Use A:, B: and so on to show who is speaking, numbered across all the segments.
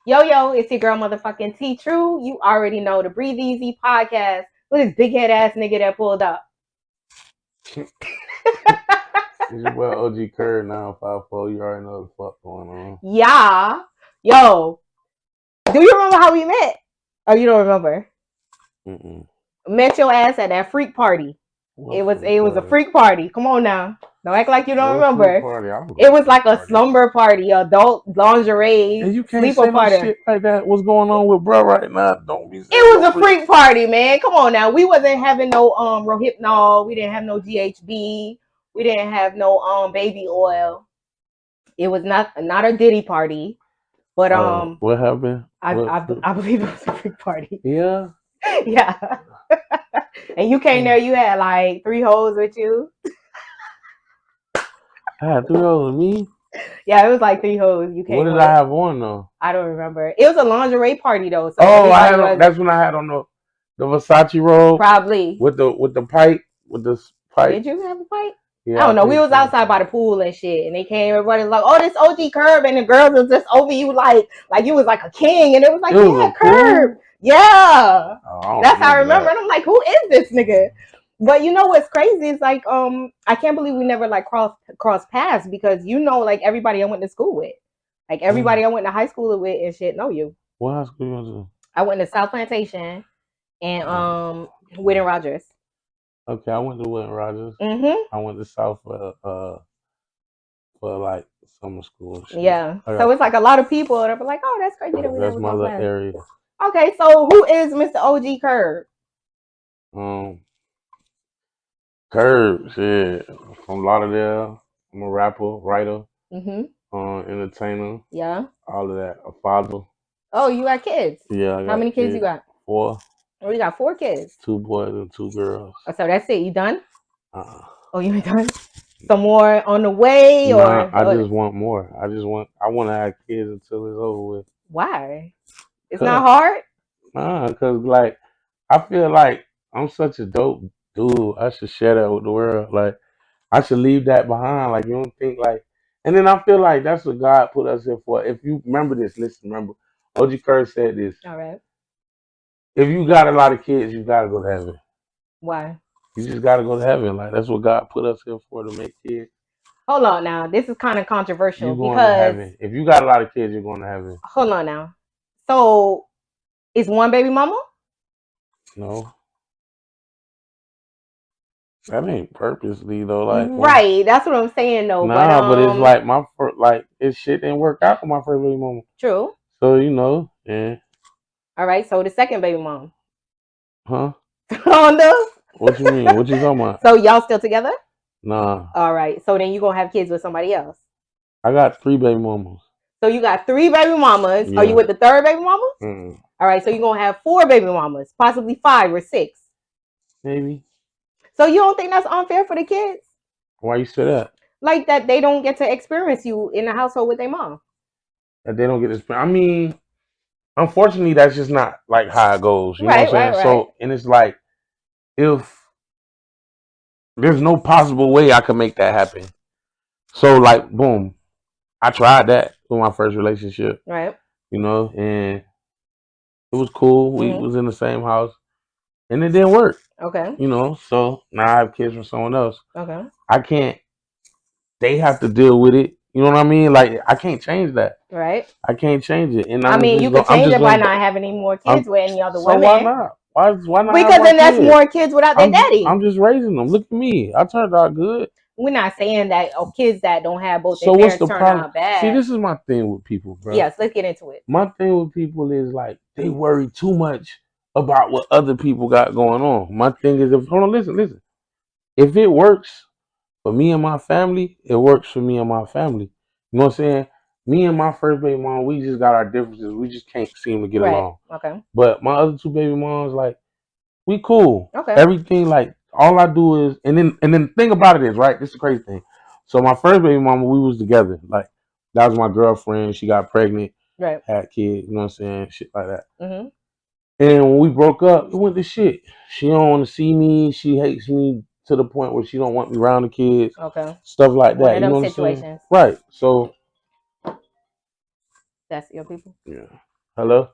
A: Yo, it's your girl motherfucking T True. You already know the Breathe Easy podcast. Look at this big head ass nigga that pulled up.
B: It's your boy OG Kurb 954. You already know what the fuck going on.
A: Yeah. Yo. Do you remember how we met? Oh, you don't remember? Met your ass at that freak party. It was a freak party. Come on now. Don't act like you don't remember. It was like a slumber party, adult lingerie.
B: And you can't say no shit like that. What's going on with bro right now? Don't be.
A: It was a freak party, man. Come on now. We wasn't having no Rohypnol. We didn't have no GHB. We didn't have no baby oil. It was not a Diddy party. But
B: what happened?
A: I believe it was a freak party.
B: Yeah.
A: Yeah. And you came there, you had like 3 hoes with you.
B: I had 3 hoes with me?
A: Yeah, it was like 3 hoes you came
B: What did I have on though?
A: I don't remember. It was a lingerie party though. So
B: that's when I had on the Versace robe.
A: Probably.
B: With the pipe.
A: Did you have a pipe? Yeah, I don't know. We was outside by the pool and shit, and they came. Everybody was like, "Oh, this OG Kurb," and the girls was just over you like you was like a king, and it was like, "Yeah, Kurb, yeah." That's how I remember. And I'm like, "Who is this nigga?" But you know what's crazy is like, I can't believe we never like cross paths because like everybody I went to school with, like everybody I went to high school with and shit know you.
B: What high school you went to?
A: I went to South Plantation and Whitney Rogers.
B: Okay, I went to Whitney Rogers. I went to South for like summer school.
A: Yeah, so it's like a lot of people that are like, "Oh, that's crazy."
B: That's my little area.
A: Okay, so who is Mr. OG Kurb?
B: Kurb, shit, from Lauderdale. I'm a rapper, writer, entertainer.
A: Yeah.
B: All of that. A father.
A: Oh, you got kids?
B: Yeah.
A: How many kids you got?
B: 4.
A: Oh, you got 4 kids.
B: 2 boys and 2 girls.
A: Oh, so that's it. You done? Oh, you ain't done? Some more on the way, or?
B: I just want more. I want to have kids until it's over with.
A: Why? It's not hard.
B: Because like I feel like I'm such a dope dude. I should share that with the world. Like I should leave that behind. Like you don't think like. And then I feel like that's what God put us here for. If you remember this, remember, OG Kurb said this.
A: All right.
B: If you got a lot of kids, you gotta go to heaven.
A: Why?
B: You just gotta go to heaven. Like that's what God put us here for, to make kids.
A: Hold on now. This is kind of controversial
B: you're going to heaven. If you got a lot of kids, you're going to heaven.
A: Hold on now. So, is one baby mama?
B: No. That ain't purposely though, like
A: right. That's what I'm saying though.
B: Nah, but it's like this shit didn't work out for my first baby mama.
A: True.
B: So yeah.
A: All right. So the second baby mom.
B: Huh?
A: Honda.
B: What you mean? What you talking about?
A: So y'all still together?
B: Nah.
A: All right. So then you gonna have kids with somebody else?
B: I got 3 baby mamas.
A: So you got 3 baby mamas. Yeah. Are you with the 3rd baby mama? All right. So you're gonna have 4 baby mamas, possibly 5 or 6.
B: Maybe.
A: So you don't think that's unfair for the kids?
B: Why you say that?
A: Like that they don't get to experience you in the household with their mom.
B: That they don't get to experience. I mean, unfortunately, that's just not like how it goes. You know what I'm saying? Right. So, and it's like, if there's no possible way I could make that happen. So, like, boom, I tried that with my first relationship.
A: Right.
B: And it was cool. We was in the same house. And it didn't work.
A: Okay.
B: So now I have kids from someone else.
A: Okay.
B: I can't. They have to deal with it. You know what I mean? Like I can't change that.
A: Right.
B: I can't change it. And
A: you can change it by not having any more kids with any other women.
B: Why not? Why not?
A: Because then that's more kids without their daddy.
B: I'm just raising them. Look at me. I turned out good.
A: We're not saying that kids that don't have both their parents turn out bad.
B: See, this is my thing with people, bro.
A: Yes, let's get into it.
B: My thing with people is like they worry too much about what other people got going on. My thing is, listen. If it works for me and my family, it works for me and my family. You know what I'm saying? Me and my first baby mom, we just got our differences. We just can't seem to get along.
A: Okay.
B: But my other 2 baby moms, like, we cool.
A: Okay.
B: Everything, like, all I do is, and then the thing about it is, right? This is the crazy thing. So my first baby mama, we was together. Like, that was my girlfriend. She got pregnant.
A: Right.
B: Had kids. You know what I'm saying? Shit like that. Mm-hmm. And when we broke up, it went to shit. She don't want to see me. She hates me to the point where she don't want me around the kids.
A: Okay.
B: Stuff like that.
A: You know what I'm saying?
B: Right. So
A: That's your people.
B: Yeah. Hello.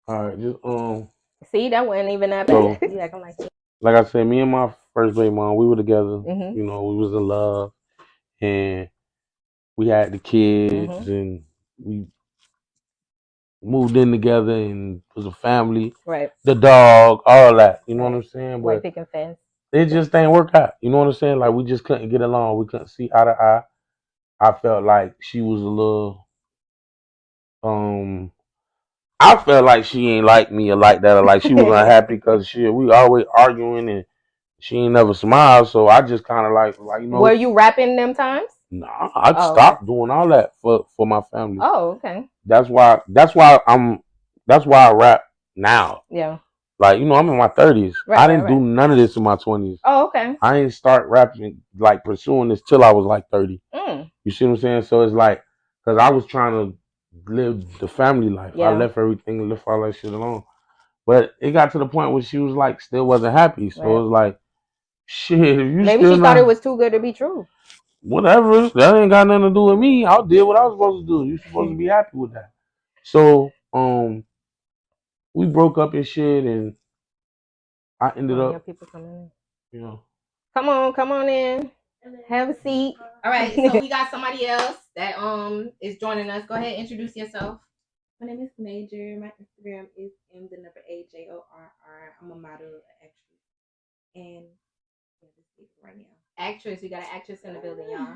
B: All right. Just
A: See, that wasn't even that
B: So,
A: bad. You acting like that.
B: like I said, me and my first baby mom, we were together.
A: Mhm.
B: You know, we was in love, and we had the kids,
A: Mhm.
B: and we moved in together, and was a family.
A: Right.
B: The dog, all that. You know what
A: Right.
B: I'm saying?
A: White
B: But
A: picket fence.
B: it just ain't work out. You know what I'm saying? Like we just couldn't get along. We couldn't see eye to eye. I felt like she was a little I felt like she ain't like me or like that, or like she was unhappy because we always arguing and she ain't never smiled. So I just kind of like
A: Were you rapping them times?
B: nah, I'd
A: Oh, okay.
B: stop doing all that for my family.
A: Oh, okay.
B: That's why I rap now.
A: Yeah.
B: Like I'm in my 30s.
A: Right,
B: I
A: right,
B: didn't do
A: right.
B: none of this in my 20s.
A: Oh, okay.
B: I ain't start rapping like pursuing this till I was like 30.
A: Mm.
B: You see what I'm saying? So it's like because I was trying to live the family life. I
A: Yeah.
B: left everything, left all that shit alone. But it got to the point where she was like, still wasn't happy. So
A: Right.
B: it was like, shit, if you
A: Maybe
B: still
A: she thought it
B: not,
A: was too good to be true.
B: whatever, that ain't got nothing to do with me. I did what I was supposed to do. You supposed to be happy with that. So, we broke up and shit, and I ended
A: Your
B: up,
A: people coming in.
B: you know.
A: Come on in. Have a seat. All right, so we got somebody else that is joining us. Go ahead, introduce yourself.
C: My name is Major. My Instagram is AJORR. I'm a model, actress, and right now.
A: Actress, we got an actress in the building, y'all.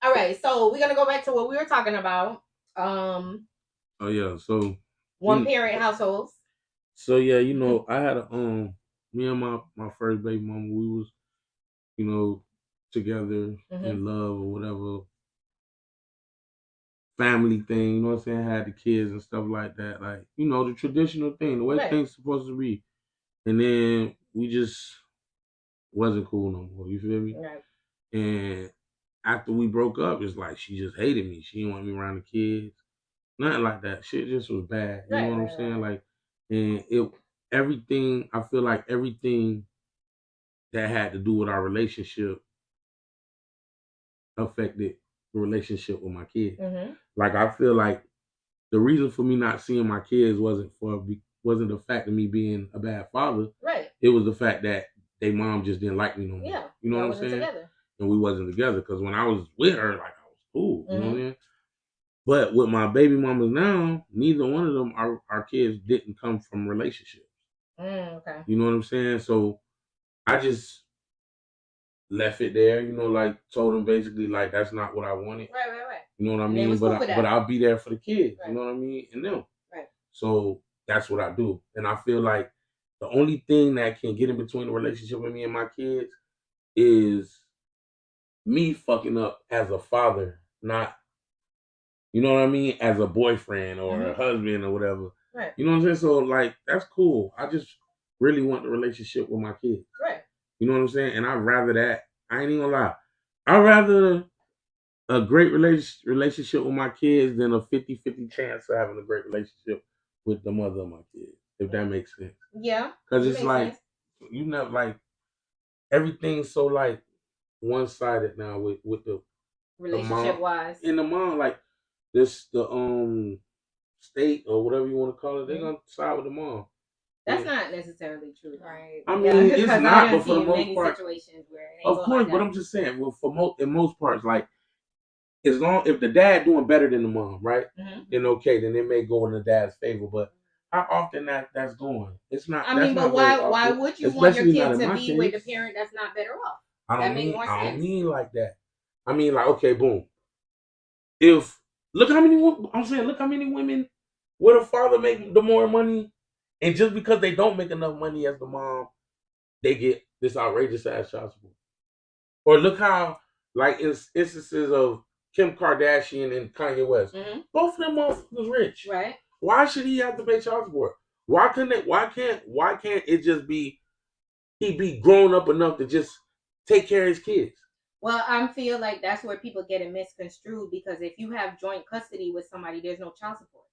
A: All right, so we're gonna go back to what we were talking about.
B: Oh yeah, so
A: one parent households.
B: So yeah, I had a me and my first baby mama, we was together in love or whatever family thing. You know what I'm saying? Had the kids and stuff like that, like the traditional thing, the way things supposed to be. And then we just wasn't cool no more. You feel me?
A: Right.
B: And after we broke up, it's like she just hated me. She didn't want me around the kids. Nothing like that. Shit just was bad. You know what I'm saying? Like, and everything. I feel like everything that had to do with our relationship affected the relationship with my kids. Like I feel like the reason for me not seeing my kids wasn't the fact of me being a bad father.
A: Right.
B: It was the fact that they mom just didn't like me no more.
A: Yeah.
B: You know what I'm saying? Together. And we wasn't together because when I was with her, like I was cool. You know what I mean? But with my baby mamas now, neither one of them our kids didn't come from relationships.
A: Okay.
B: You know what I'm saying? So I just left it there, like told them basically like that's not what I wanted.
A: Right.
B: You know what I mean? But I'll be there for the kids, you know what I mean? And them.
A: Right.
B: So that's what I do. And I feel like the only thing that can get in between the relationship with me and my kids is me fucking up as a father, not you know what I mean, as a boyfriend or a husband or whatever.
A: Right.
B: You know what I'm saying? So like that's cool. I just really want the relationship with my kids.
A: Right.
B: You know what I'm saying? And I'd rather that. I ain't even gonna lie. I'd rather a great relationship with my kids than a 50-50 chance of having a great relationship with the mother of my kids, if that makes sense.
A: Yeah.
B: Because it's like, like, everything's so, like, one-sided now with the
A: relationship-wise.
B: And the mom, like, the state or whatever you want to call it, they're going to side with the mom.
A: That's not necessarily true, right?
B: I mean, it's not, but for the most part,
A: situations where
B: of course. But I'm just saying, well, in most parts, like, as long if the dad doing better than the mom, right? Then okay, then it may go in the dad's favor. But how often that's going? It's not.
A: I mean, but why would you want your kid to be with a parent that's not better off?
B: I don't mean like that. I mean like, okay, boom. If look how many women where the father make the more money, and just because they don't make enough money as the mom, they get this outrageous ass child support. Or look how like instances of Kim Kardashian and Kanye West. Both of them motherfuckers rich.
A: Right.
B: Why should he have to pay child support? Why can't it just be he be grown up enough to just take care of his kids?
A: Well, I feel like that's where people get it misconstrued, because if you have joint custody with somebody, there's no child support.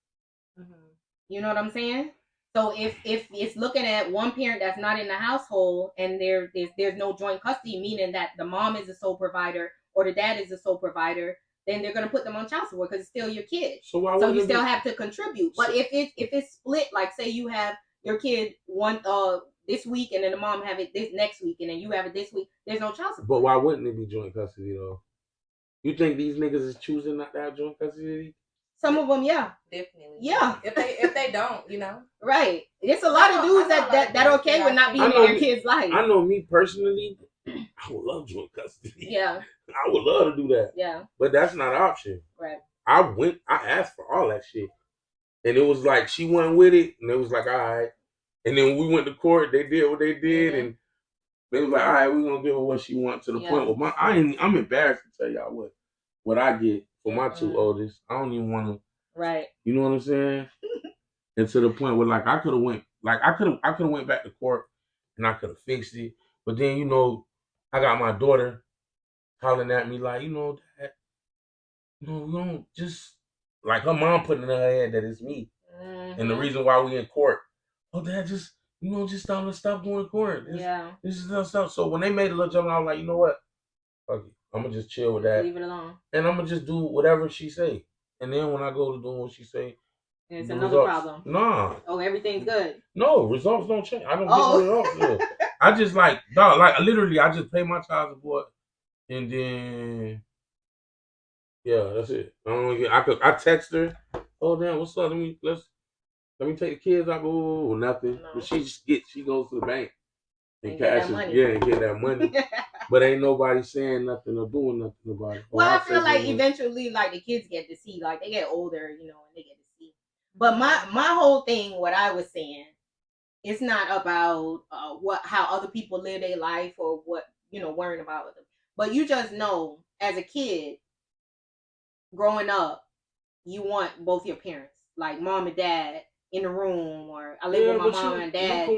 A: You know what I'm saying? So if it's looking at one parent that's not in the household and there's no joint custody, meaning that the mom is the sole provider or the dad is the sole provider, then they're gonna put them on child support because it's still your kid.
B: So why
A: So
B: wouldn't
A: you
B: it be?
A: still have to contribute. But if it's split, like say you have your kid one this week and then the mom have it this next week and then you have it this week, there's no child support.
B: But why wouldn't it be joint custody though? You think these niggas is choosing not to have joint custody?
A: Some of them, yeah,
C: Definitely.
A: yeah.
C: If they don't, you know.
A: Right. It's a lot of dudes that okay with not being in their kids' life.
B: I know me personally, I would love joint custody.
A: Yeah.
B: I would love to do that.
A: Yeah.
B: But that's not an option.
A: Right.
B: I asked for all that shit. And it was like she went with it and it was like, all right. And then when we went to court, they did what they did and they was like, all right, we're gonna give her what she wants to the point where I'm embarrassed to tell y'all what I get for my two oldest. I don't even wanna you know what I'm saying? And to the point where like I could have went back to court and I could have fixed it. But then, you know, I got my daughter hollering at me like, you know, Dad, you know, we don't just like her mom putting in her head that it's me. And the reason why we in court, Dad, just stop going to court. This is stuff. So when they made a little jump, I was like, you know what? Fuck it. I'm gonna just chill with that.
A: Leave it alone.
B: And I'm gonna just do whatever she say. And then when I go to doing what she say,
A: it's another problem.
B: Nah.
A: Oh, everything's good.
B: No, results don't change. I don't get results. Yeah. I just like literally I just pay my child support and then that's it. I text her, oh damn, what's up? Let me take the kids out. Oh, nothing. No. But she goes to the bank and cashes. And get that money. But ain't nobody saying nothing or doing nothing about it.
A: Well, I feel like eventually, like the kids get to see, like they get older, you know, and they get to see. But my whole thing, what I was saying, it's not about how other people live their life or what, you know, worrying about them. But you just know, as a kid, growing up, you want both your parents, like mom and dad, in the room, or I live with my mom and dad.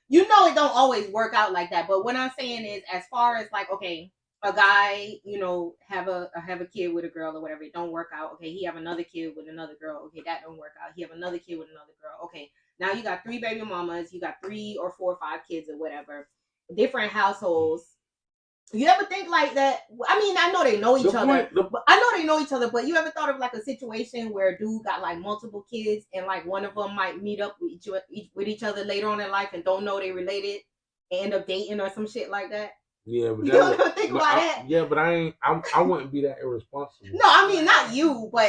A: You know it don't always work out like that. But what I'm saying is, as far as like, okay, a guy, you know, have a kid with a girl or whatever, it don't work out. Okay, he have another kid with another girl. Okay, that don't work out. He have another kid with another girl. Okay, now you got 3 baby mamas. You got 3 or 4 or 5 kids or whatever. Different households. You ever think like that? I mean, I know they know each other. But you ever thought of like a situation where a dude got like multiple kids and like one of them might meet up with each other later on in life and don't know they related and end up dating or some shit like that?
B: Yeah, but
A: you don't ever think about that?
B: Yeah, but I wouldn't be that irresponsible.
A: No, I mean not you, but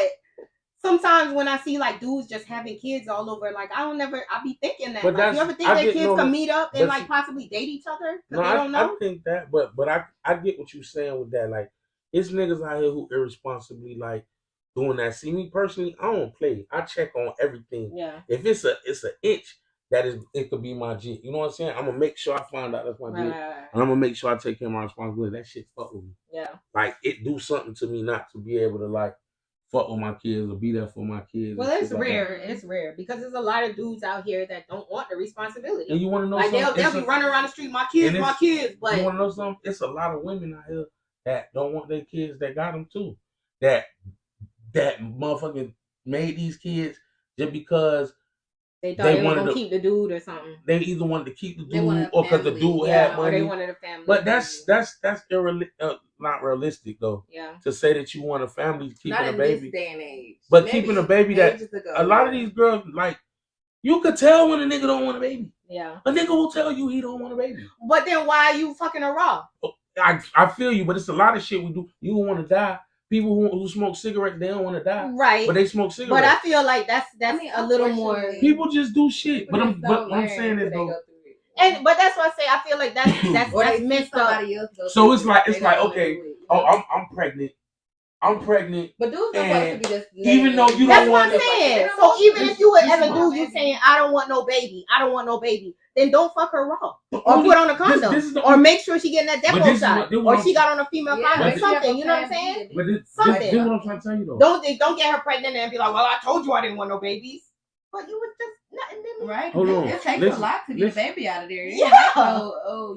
A: sometimes when I see like dudes just having kids all over, like I be thinking that. But like, you ever think that kids can meet up and like possibly date each other?
B: No,
A: they don't know?
B: I think that, but I get what you're saying with that. Like, it's niggas out here who irresponsibly like doing that. See, me personally, I don't play. I check on everything. Yeah. If it's an inch, it could be my G. You know what I'm saying? I'm gonna make sure I find out that's my G, and I'm gonna make sure I take care of my responsibility. That shit fuck with me. Yeah. Like it do something to me not to be able to like fuck with my kids or be there for my kids.
A: Well, it's rare. Like it's rare because there's a lot of dudes out here that don't want the responsibility.
B: And you want to know
A: like
B: something?
A: They'll be running around the street, my kids. But
B: you want to know something? It's a lot of women out here that don't want their kids that got them too. That motherfucking made these kids just because
A: they thought they wanted to keep the dude or something.
B: They either wanted to keep the dude or because the dude had money.
A: Or they wanted a family.
B: But that's not realistic though. Yeah. To say that you want a family keeping a baby.
C: This day and age.
B: But maybe keeping a baby that a lot of these girls like you could tell when a nigga don't want a baby. Yeah. A nigga will tell you he don't want a baby.
A: But then why are you fucking her raw?
B: I feel you, but it's a lot of shit we do. You don't want to die. People who smoke cigarettes, they don't want to die. Right. But they smoke cigarettes.
A: But I feel like that's a little more.
B: People just do shit. But I'm saying is though.
A: But that's what I say. I feel like that's messed up.
B: So it's like okay. Oh, I'm pregnant. But dudes are supposed to be just even though you don't want.
A: That's what I'm saying. So even if you would ever do, you saying I don't want no baby, then don't fuck her raw, or put on a condom, or make sure she getting that demo shot, or she got on a female condom, something. You know what I'm saying?
B: But something. This is what I'm trying to tell you though.
A: Don't get her pregnant and be like, well, I told you I didn't want no babies. But you was just nothing.
C: Right. Hold on. It takes a lot to get a baby out of there.
A: Yeah.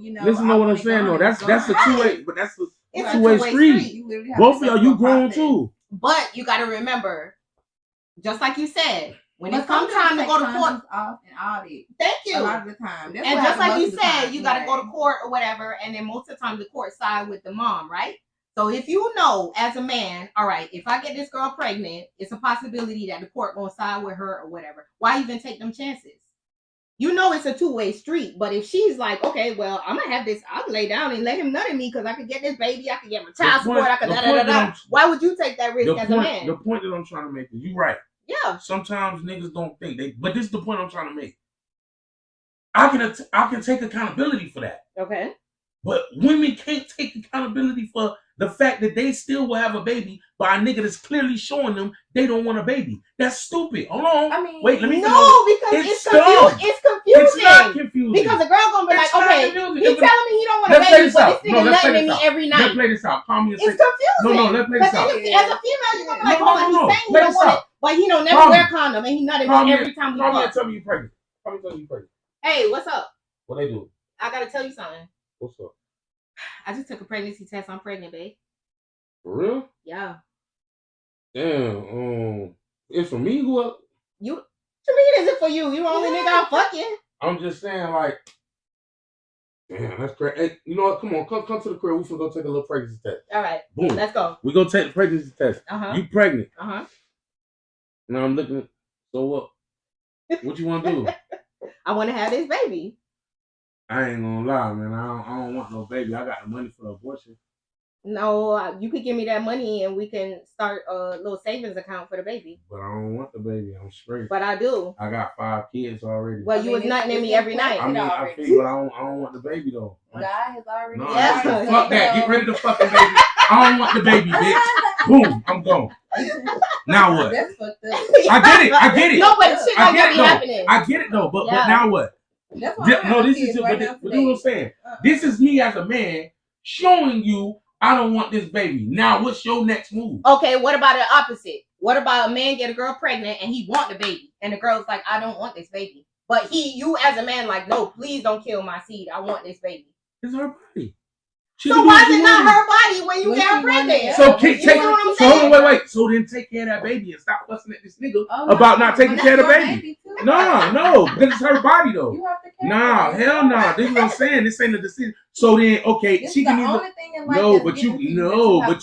B: You know. Listen to what I'm saying though. That's a two-way, but that's a two-way street. Both of y'all, you grown too.
A: But you got to remember, just like you said, when it comes time to go to court,
C: off and all that.
A: Thank you.
C: A lot of the time.
A: And just like you said, you got to go to court or whatever, and then most of the time the court side with the mom, right? So if you know as a man, all right, if I get this girl pregnant, it's a possibility that the court gonna side with her or whatever. Why even take them chances? You know it's a two-way street, but if she's like, okay, well, I'm gonna have this, I'll lay down and let him nut in me because I could get this baby, I could get my child support, I could da. Why would you take that risk as a man?
B: The point that I'm trying to make is you right.
A: Yeah.
B: Sometimes niggas don't think but this is the point I'm trying to make. I can take accountability for that.
A: Okay.
B: But women can't take accountability for the fact that they still will have a baby by a nigga that's clearly showing them they don't want a baby. That's stupid. Hold on.
A: I mean,
B: wait, let me
A: because it's confusing.
B: It's not confusing.
A: Because a girl gonna be like, okay, he's telling me he don't want a
B: baby,
A: baby, but this nigga nutting in me every night.
B: Let's play this out. Call me and say,
A: it's confusing.
B: No, let's play this out.
A: As a female, you're gonna be like, hold on, he's saying he don't want it, but he don't never wear condom and he nutting me every time we
B: fuck. Call me
A: fuck.
B: and tell me you're pregnant. Call me and tell me you're pregnant.
A: Hey, what's up?
B: What they do?
A: I gotta tell you something.
B: What's up?
A: I just took a pregnancy test. I'm pregnant, babe.
B: For real?
A: Yeah.
B: Damn. It's for me. Who up?
A: You? To me, it isn't for you. You the only nigga I'm fucking.
B: I'm just saying, like, damn, that's crazy. Hey, you know what? Come on, come to the crib. We finna go take a little pregnancy test.
A: All right.
B: Boom.
A: Let's go.
B: We gonna take the pregnancy test. You pregnant? Now I'm looking at. So what? What you want to do?
A: I want to have this baby.
B: I ain't gonna lie, man. I don't want no baby. I got the money for the abortion.
A: No, you could give me that money and we can start a little savings account for the baby.
B: But I don't want the baby. I'm straight.
A: But I do.
B: I got 5 kids already.
A: Well, you was nutting in me every night.
B: I mean, I feel, but I don't want the baby though.
C: God has already.
B: No, fuck that. Get rid of the fucking baby. I don't want the baby, bitch. Boom, I'm gone. Now what?
C: That's fucked up.
B: I get it.
A: No, but shit like that be happening.
B: I get it though, but now what? This is what I'm saying. This is me as a man showing you I don't want this baby. Now, what's your next move?
A: Okay, what about the opposite? What about a man get a girl pregnant and he want the baby, and the girl's like, I don't want this baby, but you as a man like, no, please don't kill my seed. I want this baby.
B: It's her body.
A: So why is it not her body when you get her pregnant?
B: So wait. So then take care of that baby and stop fussing at this nigga about not taking care of the baby. No, because it's her body though. Nah, hell no. This is what I'm saying. This ain't a decision. So then, okay,
C: this
B: she can either
C: but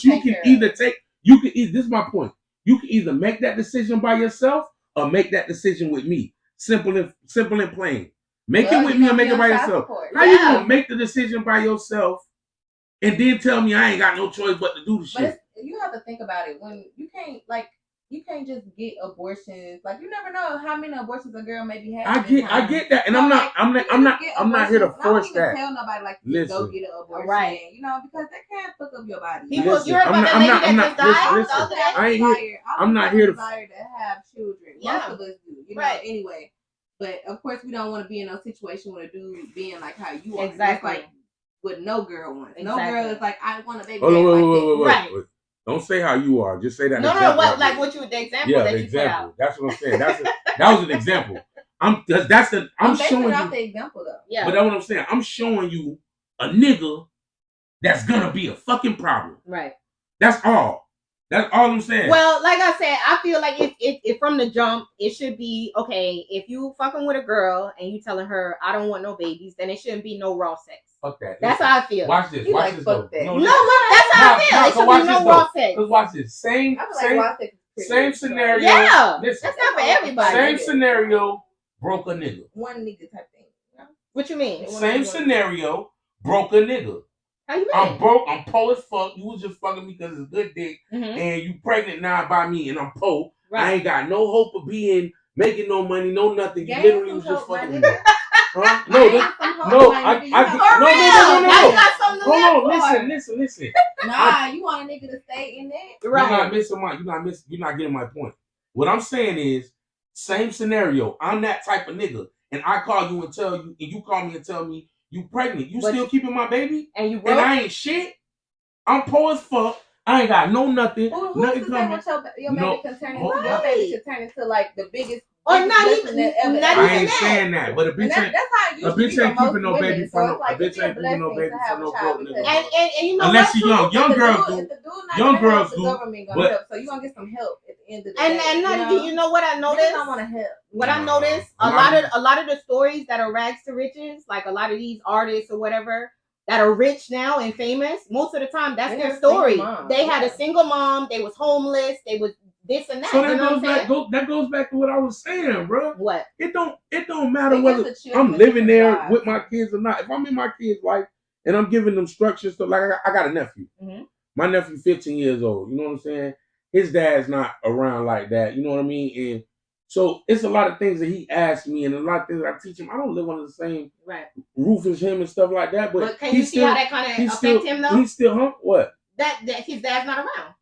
B: you can either take. This is my point. You can either make that decision by yourself or make that decision with me. Simple and plain. Make it with me or make it by yourself. How you gonna make the decision by yourself? And then tell me I ain't got no choice but to do the shit.
C: But you have to think about it. When you can't just get abortions. Like you never know how many abortions a girl may be having.
B: I get that, and so I'm not here to force that.
C: Tell nobody like go get an abortion,
A: right?
C: You know, because that can't fuck up your body.
A: People, you heard about that lady that just died?
B: I'm not here to
C: desire to have children. Most of us do, you know. Anyway, but of course we don't want to be in no situation with a dude being like how you are.
A: Exactly.
C: Like what no girl wants. No girl is like I want a baby.
B: Wait. Don't say how you are. Just say that.
A: No. What you the example that you put out.
B: That's what I'm saying. That was an example. I'm showing you
C: the example though.
A: Yeah.
B: But that's what I'm saying. I'm showing you a nigga that's gonna be a fucking problem.
A: Right.
B: That's all. That's all I'm saying.
A: Well, like I said, I feel like if from the jump, it should be okay. If you fucking with a girl and you telling her I don't want no babies, then it shouldn't be no raw sex.
B: Fuck that.
A: That's how I feel.
B: Watch this. Watch this.
A: No, that's how I feel. It should be no raw sex.
B: Cause watch this. Same scenario.
A: Yeah.
B: Listen,
A: that's not for everybody.
B: Same scenario. Broke a nigga.
C: One nigga type thing.
A: What you mean?
B: Same scenario. Broke a nigga.
A: How you mean?
B: I'm broke. I'm poor as fuck. You was just fucking me because it's a good dick, and you pregnant now by me, and I'm poor. Right. I ain't got no hope of making no money, no nothing. You literally was just fucking me. Huh? No. Hold on. Listen.
C: Nah, you want a nigga to stay in there?
B: Right. You're not getting my point. What I'm saying is, same scenario. I'm that type of nigga, and I call you and tell you, and you call me and tell me you pregnant. You still keeping my baby?
A: And
B: I ain't shit. I'm poor as fuck. I ain't got no nothing.
C: Nothing coming. Your baby can turn into your baby to turn into like the biggest.
A: Or not even that.
B: I ain't saying that, but a bitch ain't keeping no baby for no. A bitch ain't keeping no baby for no broke nigga.
A: And you know
B: unless you young, young girls do. Young girls do.
C: But so you gonna get some help at the end of the day.
A: And you know what I noticed?
C: I want to help.
A: What I noticed, a lot of the stories that are rags to riches, like a lot of these artists or whatever, that are rich now and famous, most of the time that's their story. They had a single mom. They was homeless. They was this and that.
B: So that goes back to what I was saying, bro.
A: What?
B: It don't matter whether I'm living there with my kids or not. If I'm in my kids' life and I'm giving them structures, so like I got a nephew. Mm-hmm. My nephew 15 years old. You know what I'm saying? His dad's not around like that. You know what I mean? And so it's a lot of things that he asks me and a lot of things I teach him. I don't live under the same roof as him and stuff like that. But
A: can you see how that kind of affects him though?
B: He's still what?
A: That his dad's not around.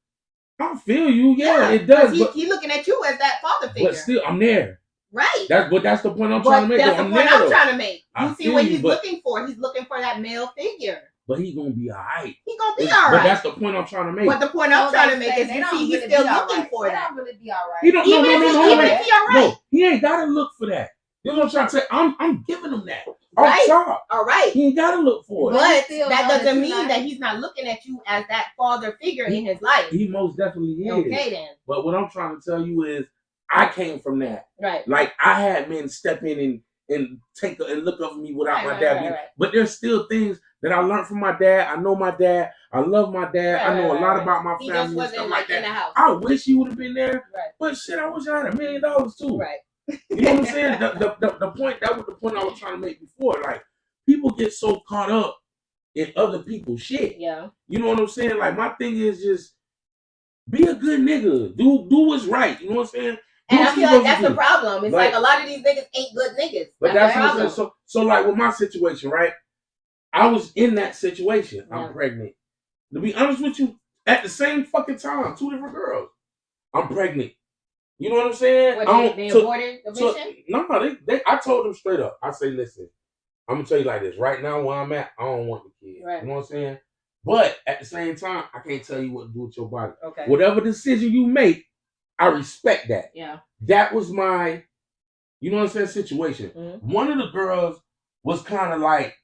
B: I feel you. Yeah, it does.
A: He's looking at you as that father figure.
B: But still, I'm there.
A: Right.
B: That's the point I'm trying to make.
A: That's the point I'm trying to make. You see what he's looking for. He's looking for that male figure.
B: But he's gonna be alright.
A: He's gonna be alright.
B: But that's the point I'm trying to make.
A: But the point I'm trying to make is he's still looking for that.
C: They don't really be alright.
B: He don't.
A: Even if he alright.
B: No, he ain't gotta look for that. You know what I'm trying to say? I'm giving him that. All right. He ain't gotta look for it.
A: But that doesn't mean that he's not looking at you as that father figure in his life.
B: He most definitely is.
A: Okay then.
B: But what I'm trying to tell you is I came from that.
A: Right.
B: Like I had men step in and take and look over me without my dad. Right. But there's still things that I learned from my dad. I know my dad. I love my dad. I know a lot about my family and stuff like that.
A: In the house.
B: I wish he would have been there.
A: Right.
B: But shit, I wish I had $1 million too.
A: Right.
B: You know what I'm saying? The point, that was the point I was trying to make before. Like, people get so caught up in other people's shit.
A: Yeah.
B: You know what I'm saying? Like, my thing is just be a good nigga. Do what's right. You know what I'm saying?
A: And I feel like that's the problem. It's like a lot of these niggas ain't good niggas.
B: But that's what I'm saying. So like with my situation, right? I was in that situation. Yeah. I'm pregnant. To be honest with you, at the same fucking time, 2 different girls. I'm pregnant. You know what I'm saying?
A: They aborted the mission?
B: No, I told them straight up. I say, listen, I'm gonna tell you like this. Right now, where I'm at, I don't want the kid. Right. You know what I'm saying? But at the same time, I can't tell you what to do with your body.
A: Okay.
B: Whatever decision you make, I respect that.
A: Yeah.
B: That was my, you know what I'm saying, situation. Mm-hmm. One of the girls was kind of like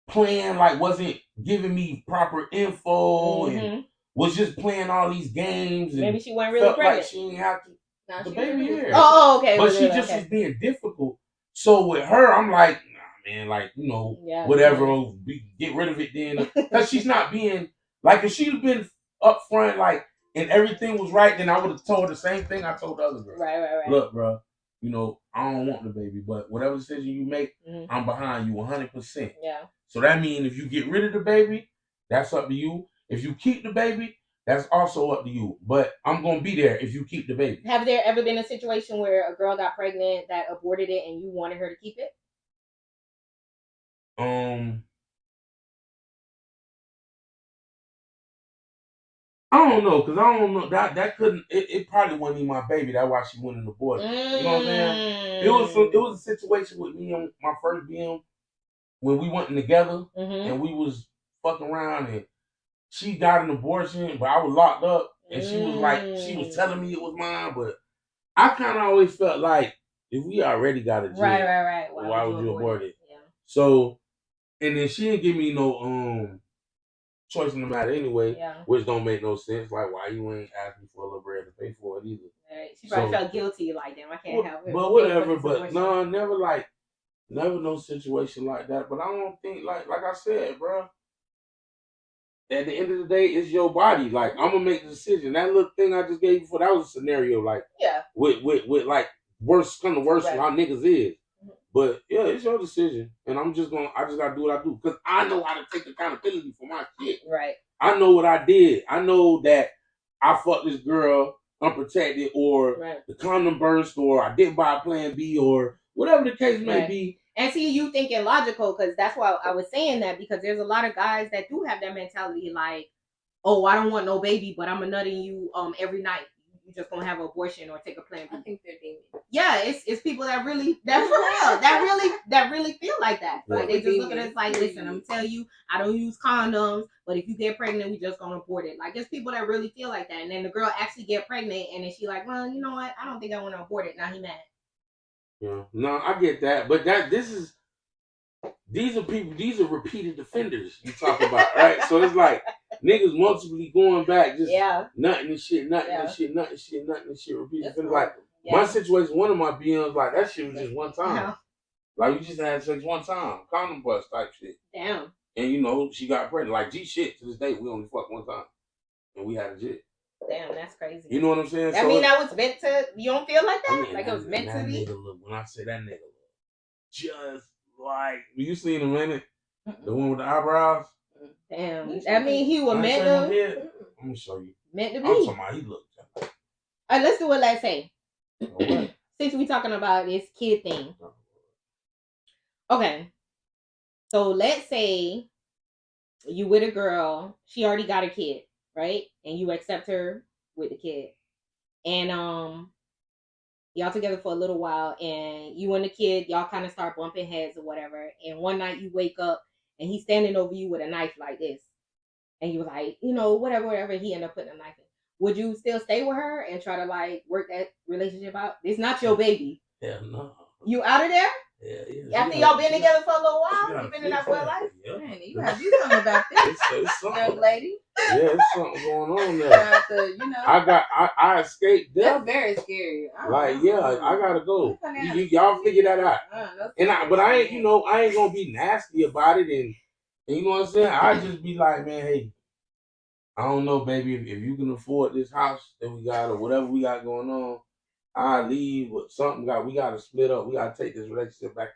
B: playing, like wasn't giving me proper info and was just playing all these games. And
A: maybe she wasn't really pregnant.
B: Like she didn't have to. No, the baby here.
A: Oh, okay.
B: But she just was being difficult. So with her, I'm like, nah, man, like, you know, whatever, get rid of it then. Because she's not being, like, if she'd been up front, like, and everything was right, then I would have told her the same thing I told the other girl.
A: Right.
B: Look, bro, you know, I don't want the baby, but whatever decision you make, I'm behind you 100%.
A: Yeah.
B: So that means if you get rid of the baby, that's up to you. If you keep the baby, that's also up to you. But I'm going to be there if you keep the baby.
A: Have there ever been a situation where a girl got pregnant that aborted it and you wanted her to keep it?
B: I don't know, because I don't know. That couldn't, it probably wasn't even my baby. That's why she went in the abortion. You know what I'm saying? It was a situation with me and my first BM when we went in together and we was fucking around and she got an abortion, but I was locked up. And she was like, she was telling me it was mine, but I kind of always felt like, if we already got a kid,
A: right.
B: Why would you abort it?
A: Yeah.
B: So, and then she didn't give me no choice in the matter anyway, which don't make no sense. Like, why you ain't ask me for a little bread to pay for it either?
A: Right. She probably felt guilty, like, damn, I can't help it.
B: But whatever, but no, never no situation like that. But I don't think, like I said, bro, at the end of the day, it's your body. Like, I'm gonna make the decision. That little thing I just gave you for, that was a scenario, like, with like worse how niggas is. But yeah, it's your decision, and I just gotta do what I do because I know how to take accountability for my shit.
A: Right.
B: I know what I did. I know that I fucked this girl unprotected, or the condom burst, or I didn't buy a Plan B, or whatever the case may be.
A: And see, you thinking logical, because that's why I was saying that, because there's a lot of guys that do have that mentality, like, oh, I don't want no baby, but I'm a nut in you every night. You just gonna have an abortion or take a Plan B.
C: I think they're demons.
A: Yeah, it's people that for real, that really feel like that. Yeah. Like, they just look at us like, listen, I'm telling you, I don't use condoms, but if you get pregnant, we just gonna abort it. Like, it's people that really feel like that. And then the girl actually get pregnant, and then she like, well, you know what? I don't think I want to abort it. Now he mad.
B: Yeah, no, I get that, but these are repeated offenders you talk about, right? So it's like niggas multiply going back, just nothing and shit, repeating offenders. Like my situation, one of my BMs, like that shit was just one time. Like we just had sex one time, condom bust type shit.
A: Damn.
B: And you know, she got pregnant. Like G shit to this day, we only fucked one time. And we had a jit.
A: Damn, that's crazy.
B: You know what I'm saying?
A: I mean, that was meant to. You don't feel like that? I mean, like it was meant to be?
B: When I say that nigga look, just like, you seen him in it? The one with the eyebrows?
A: Damn. I mean, he was meant to.
B: I'm going to show you.
A: Meant to be.
B: I'm talking about he looked just like.
A: All right, let's do what let's say. Since we talking about this kid thing. Okay. So let's say you with a girl, she already got a kid, right? And you accept her with the kid. And y'all together for a little while, and you and the kid, y'all kind of start bumping heads or whatever. And one night you wake up and he's standing over you with a knife like this. And you was like, you know, whatever, he ended up putting a knife in. Would you still stay with her and try to like work that relationship out? It's not your baby.
B: Yeah, no.
A: You out of there?
B: Yeah.
A: After y'all been together for a little while, you been in that for life?
C: Yeah. Man, you gotta do something about this,
B: it's
C: young lady.
B: Yeah, it's something going on there. I escaped death.
C: That's very scary.
B: I gotta go. Y'all figure that out. But I ain't gonna be nasty about it, and you know what I'm saying? I just be like, man, hey, I don't know, baby, if you can afford this house that we got or whatever we got going on, I leave with something. We got to split up. We got to take this relationship back.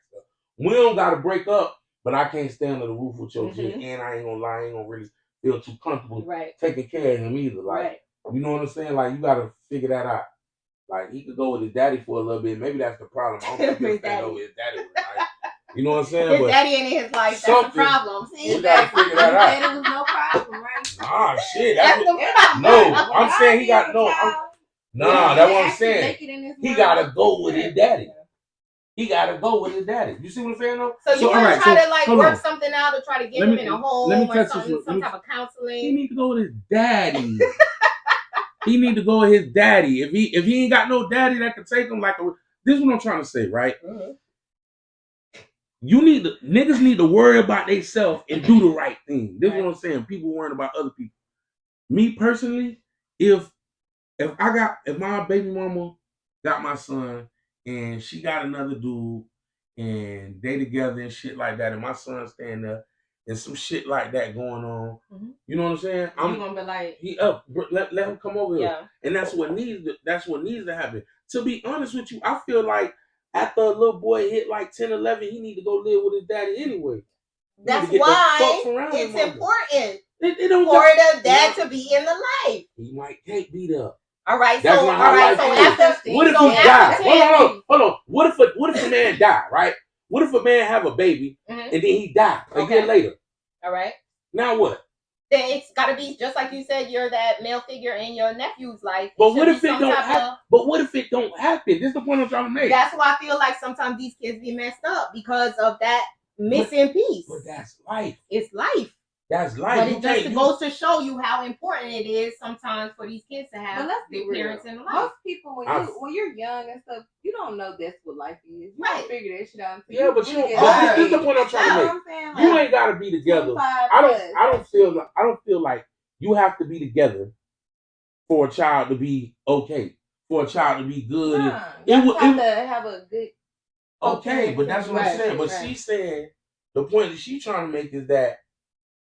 B: We don't got to break up, but I can't stay under the roof with your kid. And I ain't gonna lie, I ain't gonna really feel too comfortable taking care of him either. Like, you know what I'm saying? Like, you got to figure that out. Like, he could go with his daddy for a little bit. Maybe that's the problem. I don't think he'll stand over his daddy. Like, you know what I'm saying?
A: His daddy ain't in his life. That's the problem. See,
B: we got to figure that out.
C: Daddy was no problem, right?
B: Ah, shit.
A: That's the problem.
B: No, I'm saying he got no. Nah, that's what I'm saying. He gotta go with his daddy. He gotta go with his daddy. You see what I'm saying though?
A: So you want to try to like work something out or try to get him in a home or something, some type of counseling?
B: He need to go with his daddy. He need to go with his daddy. If he ain't got no daddy that can take him this is what I'm trying to say, right? Niggas need to worry about themselves and do the right thing. This is what I'm saying. People worrying about other people. Me personally, if my baby mama got my son and she got another dude and they together and shit like that, and my son staying there and some shit like that going on, you know what I'm saying?
A: I'm gonna be like,
B: he up, let him come over here, and that's what needs to happen. To be honest with you, I feel like after a little boy hit like 10, 11, he need to go live with his daddy anyway.
A: That's why it's important for the dad to be in the life.
B: He can't be there.
A: All right, so after
B: what if he die? Hold on. What if a man die, right? What if a man have a baby and then he die a year later?
A: All right.
B: Now what?
A: Then it's got to be just like you said. You're that male figure in your nephew's life.
B: But what if it don't happen? But what if it don't happen? This is the point I'm trying to make.
A: That's why I feel like sometimes these kids be messed up because of that missing piece.
B: But that's life.
A: It's life.
B: That's life.
A: But it just goes to show you how important it is sometimes for these kids to have their parents in life.
C: Most people, when you're young and stuff, you don't know that's what life is. You don't figure that shit out.
B: Yeah, but this is the point I'm trying to make. You ain't gotta be together. I don't feel like you have to be together for a child to be okay, for a child to be good.
C: You have to have a good.
B: Okay, but that's what I'm saying. But she said the point that she's trying to make is that,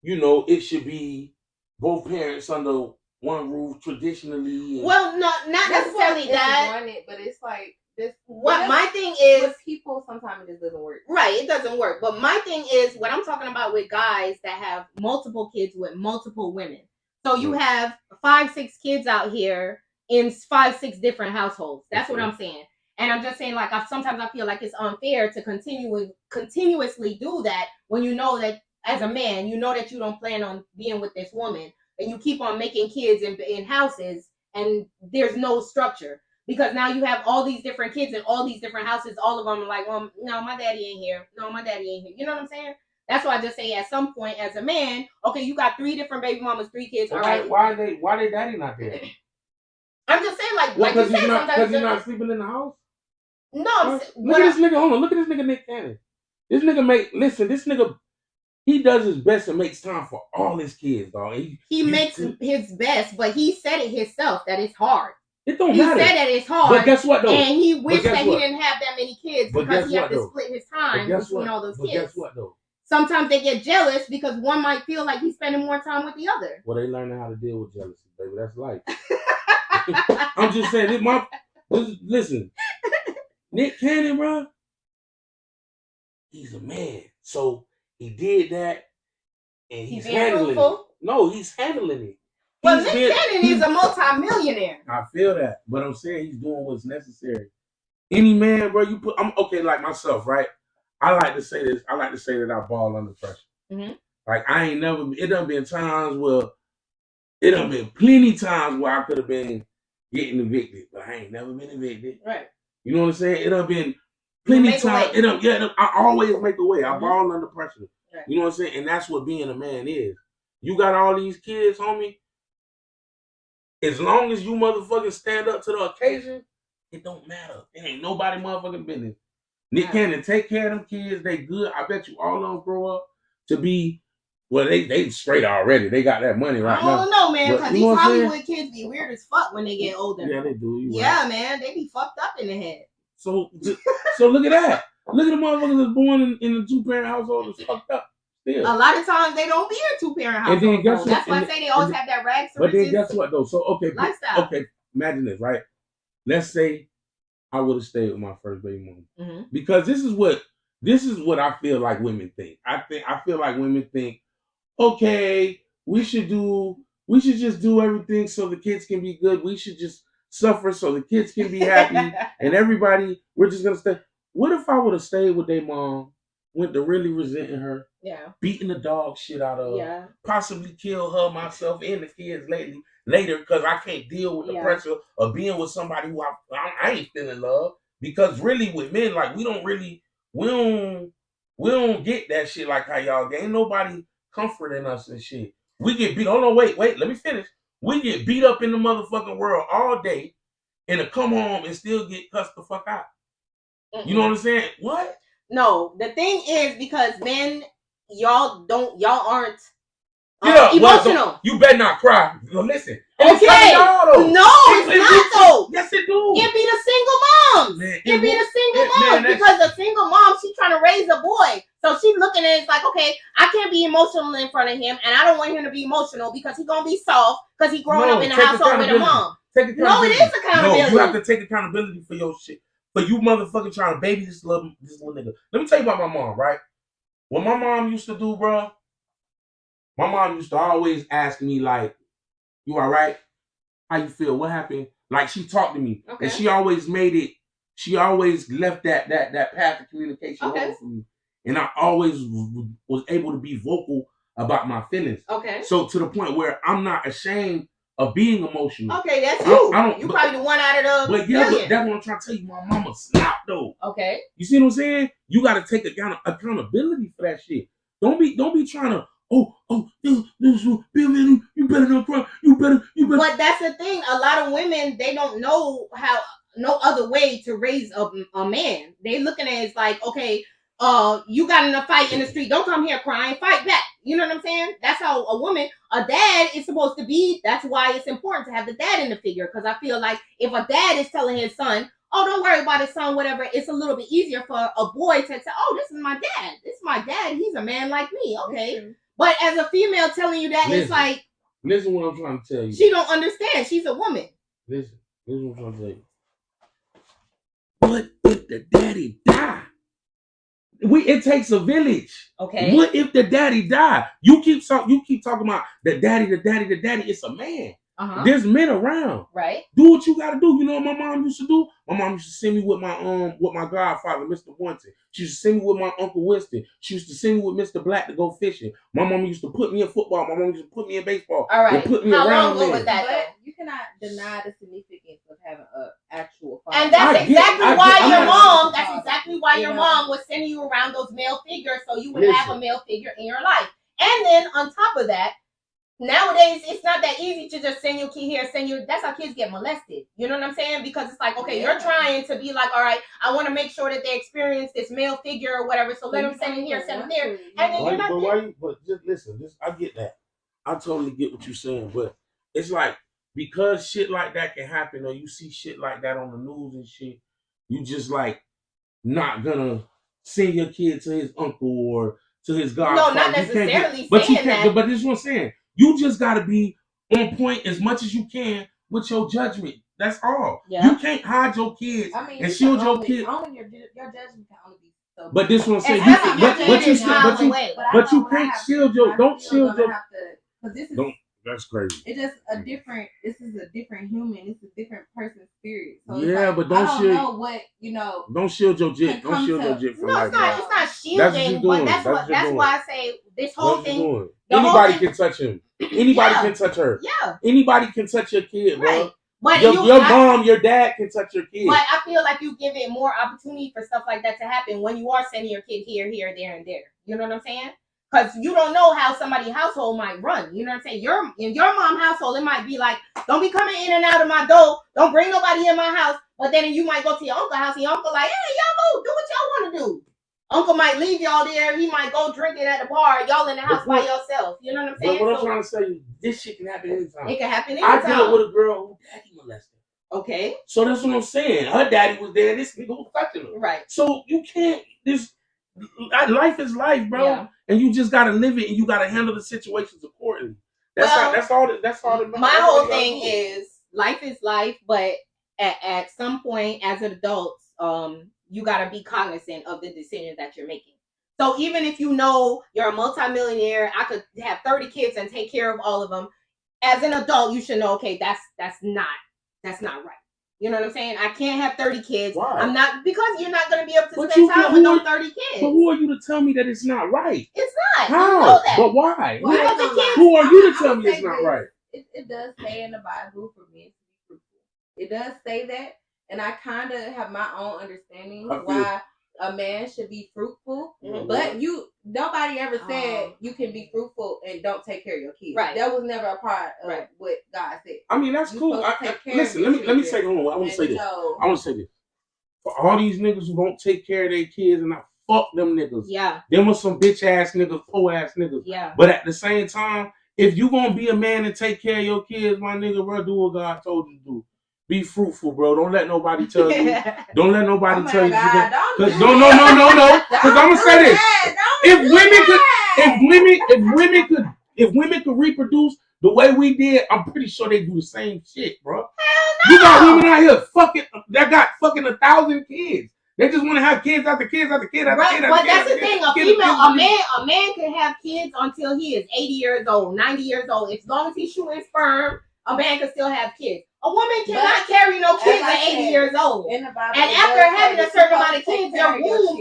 B: you know, it should be both parents under one roof traditionally.
A: Well, not necessarily that.
C: But it's like this.
A: My thing is,
C: with people, sometimes it just doesn't work.
A: Right, it doesn't work. But my thing is, what I'm talking about with guys that have multiple kids with multiple women. So you have 5, 6 kids out here in 5, 6 different households. That's what I'm saying. And I'm just saying, like, sometimes I feel like it's unfair to continuously do that when you know that, as a man, you know that you don't plan on being with this woman, and you keep on making kids in houses, and there's no structure. Because now you have all these different kids in all these different houses. All of them are like, well, no, my daddy ain't here. No, my daddy ain't here. You know what I'm saying? That's why I just say at some point as a man, okay, you got 3 different baby mamas, 3 kids. All right.
B: Why they daddy not there?
A: I'm just saying, like you said, sometimes
B: because he's not sleeping in the house.
A: No,
B: look at this nigga. Hold on, look at this nigga Nick Cannon. This nigga he does his best and makes time for all his kids, dog.
A: He makes his best, but he said it himself that it's hard.
B: It don't matter.
A: He said that it's hard.
B: But guess what, though?
A: And he wished that he didn't have that many kids because he had to split his time between all those kids.
B: But guess what, though?
A: sometimes they get jealous because one might feel like he's spending more time with the other.
B: Well, they learning how to deal with jealousy, baby. That's life. I'm just saying, listen, Nick Cannon, bro, he's a man. So he did that, and he's handling it. No, he's handling it.
A: Well, Nick Cannon is a multi-millionaire.
B: I feel that, but I'm saying he's doing what's necessary. Any man, bro, I'm okay, like myself, right? I like to say this. I like to say that I ball under pressure. Mm-hmm. Like, it done been plenty times where I could have been getting evicted, but I ain't never been evicted.
A: Right.
B: You know what I'm saying? It done been plenty times. I always make a way. I ball under pressure. Right. You know what I'm saying? And that's what being a man is. You got all these kids, homie. As long as you motherfucking stand up to the occasion, it don't matter. It ain't nobody motherfucking business. Nick Cannon, take care of them kids. They good. I bet you all of them grow up to be, well, they straight already. They got that money right now.
A: I don't know, man, because these Hollywood kids be weird as fuck when they get older.
B: Yeah, they do.
A: Man, they be fucked up in the head.
B: So look at that. Look at the motherfuckers that's born in a two-parent household that's fucked up. Still.
A: A lot of times they don't be in a two-parent household. That's why I say they always have that rags to riches.
B: But then guess what, though? So,
A: lifestyle.
B: Okay, imagine this, right? Let's say I would have stayed with my first baby mom. Mm-hmm. Because this is what I feel like women think. I feel like women think, okay, we should just do everything so the kids can be good. We should just suffer so the kids can be happy. And everybody, we're just gonna stay. What if I would have stayed with their mom, went to really resenting her, beating the dog shit out of her, possibly kill her, myself, and the kids later, because I can't deal with the pressure of being with somebody who I ain't feeling love. Because really with men, like we don't get that shit like how y'all get. Ain't nobody comforting us and shit. We get beat. Oh no, wait, let me finish. We get beat up in the motherfucking world all day and to come home and still get cussed the fuck out. Mm-mm. You know what I'm saying? What?
A: No, the thing is because men, y'all aren't
B: emotional. Well, you better not cry. No, listen.
A: Okay. No, it's not though.
B: Yes, it do.
A: It be the single moms. It be the single moms because the single mom, she's trying to raise a boy. So she's looking at it like, okay, I can't be emotional in front of him, and I don't want him to be emotional because he's gonna be soft because he's growing up in the household with a mom. No, it is accountability.
B: No, you have to take accountability for your shit. For you motherfucking trying to baby this little nigga. Let me tell you about my mom, right? What my mom used to do, bro, my mom used to always ask me, like, you all right? How you feel? What happened? Like, she talked to me. Okay. And she always left that path of communication open for me. And I always was able to be vocal about my feelings. Okay. So to the point where I'm not ashamed of being emotional.
A: Okay, that's you. You probably the one out of the million.
B: But that's what I'm trying to tell you. My mama snapped though.
A: Okay.
B: You see what I'm saying? You got to take accountability for that shit. Don't be trying to. This be a man. You better not cry. You better.
A: But that's the thing. A lot of women, they don't know no other way to raise a man. They looking at it as like, okay, you got in a fight in the street. Don't come here crying. Fight back. You know what I'm saying? That's how a dad is supposed to be. That's why it's important to have the dad in the figure. Because I feel like if a dad is telling his son, oh, don't worry about his son, whatever, it's a little bit easier for a boy to say, oh, this is my dad. This is my dad. He's a man like me. Okay. But as a female telling you that, it's like.
B: Listen what I'm trying to tell you.
A: She don't understand. She's a woman.
B: Listen what I'm trying to tell you. What if the daddy die? It takes a village.
A: Okay.
B: What if the daddy died? You keep talking about the daddy. It's a man. Uh-huh. There's men around.
A: Right.
B: Do what you gotta do. You know what my mom used to do? My mom used to send me with my godfather, Mr. Boynton. She used to send me with my Uncle Winston. She used to send me with Mr. Black to go fishing. My mom used to put me in football. My mom used to put me in baseball.
A: All right.
B: Put me
A: How
B: around
A: long ago was that?
C: But you cannot deny the significance of having an actual father.
A: And that's exactly why your mom was sending you around those male figures so you would have a male figure in your life. And then on top of that, nowadays, it's not that easy to just send your kid here, that's how kids get molested. You know what I'm saying? Because it's like, okay, you're trying to be like, all right, I want to make sure that they experience this male figure or whatever, so let them send him here, send him there. And then you're not
B: but just listen, I get that. I totally get what you're saying, but it's like, because shit like that can happen, or you see shit like that on the news and shit, you just like not gonna send your kid to his uncle or to his God.
A: No, not necessarily
B: but
A: saying that.
B: But this is what I'm saying. You just got to be on point as much as you can with your judgment. That's all. Yeah. You can't hide your kids and shield your kids.
C: Only your judgment can only be so.
B: But this one saying but you can't shield your. Don't shield your.
C: Because this is.
B: That's crazy.
C: It's just a different. This is a different human. It's a different person's spirit. So
B: yeah, but don't shield.
C: I don't know what
B: Don't shield your jit. Don't shield your jit from
A: it's not shielding. But that's why I say this whole thing.
B: Anybody can touch him. Anybody can touch her.
A: Yeah.
B: Anybody can touch your kid, bro.
A: Right. But
B: your mom, your dad can touch your kid.
A: But I feel like you give it more opportunity for stuff like that to happen when you are sending your kid here, there, and there. You know what I'm saying? Because you don't know how somebody's household might run. You know what I'm saying? In your mom's household, it might be like, don't be coming in and out of my door. Don't bring nobody in my house. But then you might go to your uncle's house and your uncle like, hey, y'all go do what y'all want to do. Uncle might leave y'all there. He might go drinking at the bar. Y'all in the house by yourself. You know what I'm saying?
B: But what I'm trying to say is, this shit can happen anytime.
A: It can happen anytime.
B: I dealt with a girl who daddy molested.
A: Okay.
B: So that's what I'm saying. Her daddy was there. This nigga was touching her.
A: Right.
B: So you can't. Life is life, bro. Yeah. And you just gotta live it, and you gotta handle the situations accordingly. That's all.
A: My whole thing is life is life, but at some point, as adults, you gotta be cognizant of the decisions that you're making. So even if you know you're a multimillionaire, I could have 30 kids and take care of all of them. As an adult, you should know, okay, that's not right. You know what I'm saying? I can't have 30 kids.
B: Why?
A: I'm not, because you're not going to be able to spend time with those 30 kids.
B: But who are you to tell me that it's not right?
A: It's not.
B: How?
A: You know that.
B: But why?
A: Because
B: who are you to tell me it's not right?
C: It does say in the Bible for men to be fruitful. It does say that. And I kind of have my own understanding why a man should be fruitful. Mm-hmm. But nobody ever said you can be fruitful and don't take care of your kids. Right. That was never a part of what God said.
B: I mean, that's cool. Listen, let me say, hold on. I want to say this. For all these niggas who don't take care of their kids, and I fuck them niggas. Yeah. Them was some bitch ass niggas, poor ass niggas. Yeah. But at the same time, if you gonna be a man and take care of your kids, my nigga, bro, do what God told you to do. Be fruitful, bro. Don't let nobody tell you. Don't let nobody tell you. No. Because I'm gonna say this: if women could reproduce the way we did, I'm pretty sure they do the same shit, bro.
A: Hell no.
B: You got women out here that got fucking 1,000 kids. They just want to have kids after kids after kids after kids.
A: But that's the thing. A man can have kids until he is 80 years old, 90 years old. As long as he's shooting sperm, a man can still have kids. A woman cannot carry no kids at 80 years old. And after having a certain amount of kids,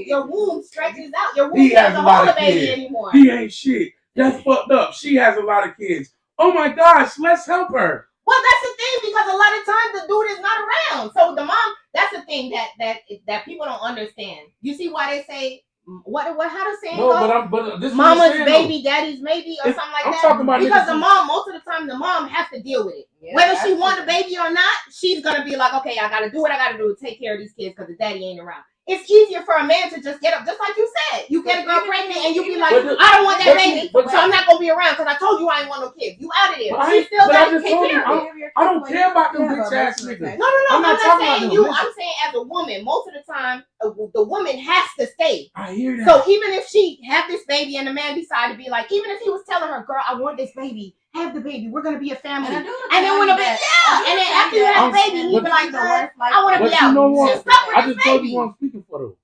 A: your womb stretches out. Your womb doesn't hold a baby anymore.
B: He ain't shit. That's fucked up. She has a lot of kids. Oh my gosh, let's help her.
A: Well, that's the thing, because a lot of times the dude is not around. So the mom, that's the thing that people don't understand. You see why they say, how to say it?
B: No, but this
A: mama's baby, daddy's maybe, or something like that.
B: Talking about
A: because the mom, most of the time, the mom has to deal with it. Yeah, whether she wants a baby or not, she's gonna be like, okay, I gotta do what I gotta do to take care of these kids because the daddy ain't around. It's easier for a man to just get up, just like you said. You get a girl pregnant and you be like, I don't want that baby, so I'm not gonna be around because I told you I ain't want no kids. You out of there. She still gotta take care of it.
B: I don't care about them bitch ass niggas.
A: No. I'm not saying you. I'm saying as a woman, most of the time, the woman has to stay.
B: I hear that.
A: So even if she have this baby and the man decide to be like, even if he was telling her, girl, I want this baby. Have the baby. We're gonna be a family. And then when a baby, and then after you have a baby, you be like, I want to be out. She's stuck with
B: this baby. I just told you I'm speaking for them.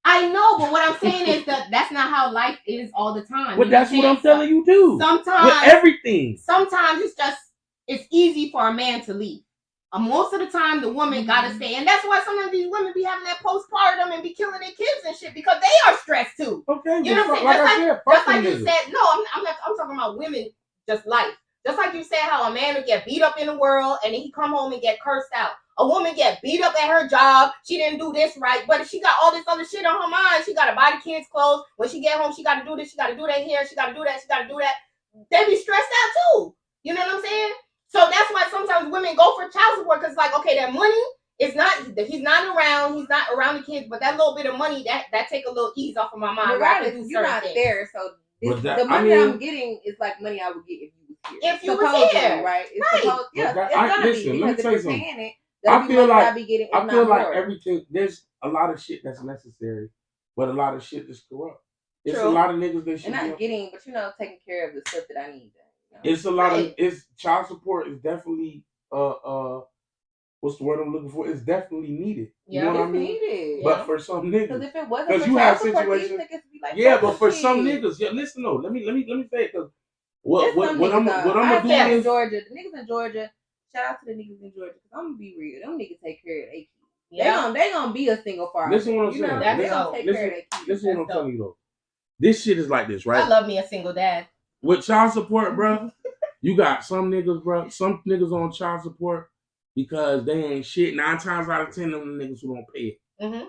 A: I know, but what I'm saying is that's not how life is all the time.
B: But that's what I'm telling you too.
A: Sometimes
B: with everything.
A: Sometimes it's easy for a man to leave. Most of the time, the woman gotta stay, and that's why some of these women be having that postpartum and be killing their kids and shit because they are stressed too.
B: Okay,
A: you know what I'm saying? Just like you said. No, I'm not. I'm talking about women. Just life. Just like you said how a man would get beat up in the world and then he come home and get cursed out. A woman get beat up at her job. She didn't do this right. But if she got all this other shit on her mind, she got to buy the kids clothes. When she get home, she got to do this. She got to do that here. She got to do that. She got to do that. They be stressed out too. You know what I'm saying? So that's why sometimes women go for child support because like, okay, that money is not, he's not around. He's not around the kids. But that little bit of money, that take a little ease off of my mind.
C: Regardless, you're not there. So the money that I'm getting is like money I would get if you was here.
A: If you was here,
C: right? It's supposed, it's gonna
B: listen,
C: be
B: let me tell you
C: something.
B: I feel like everything. There's a lot of shit that's necessary, but a lot of shit is corrupt. It's a lot of niggas that should
C: and not getting, but taking care of the stuff that I need.
B: It's a lot of child support is definitely what's the word I'm looking for? It's definitely needed. You know what I mean?
C: Needed.
B: But for some niggas,
C: because if it wasn't,
B: you have situations. But for some niggas, listen though. Let me say it because what I'm gonna do is
C: Georgia. The niggas in Georgia. Shout out to the niggas in Georgia because I'm gonna be real. Them niggas take care of their kids. Yeah. They gonna be a single father.
B: Listen what I'm saying.
C: They gonna take care of their kids.
B: Listen what I'm telling you though. This shit is like this, right?
A: I love me a single dad.
B: With child support, bro, you got some niggas, bro. Some niggas on child support because they ain't shit. 9 times out of 10, them niggas who don't pay it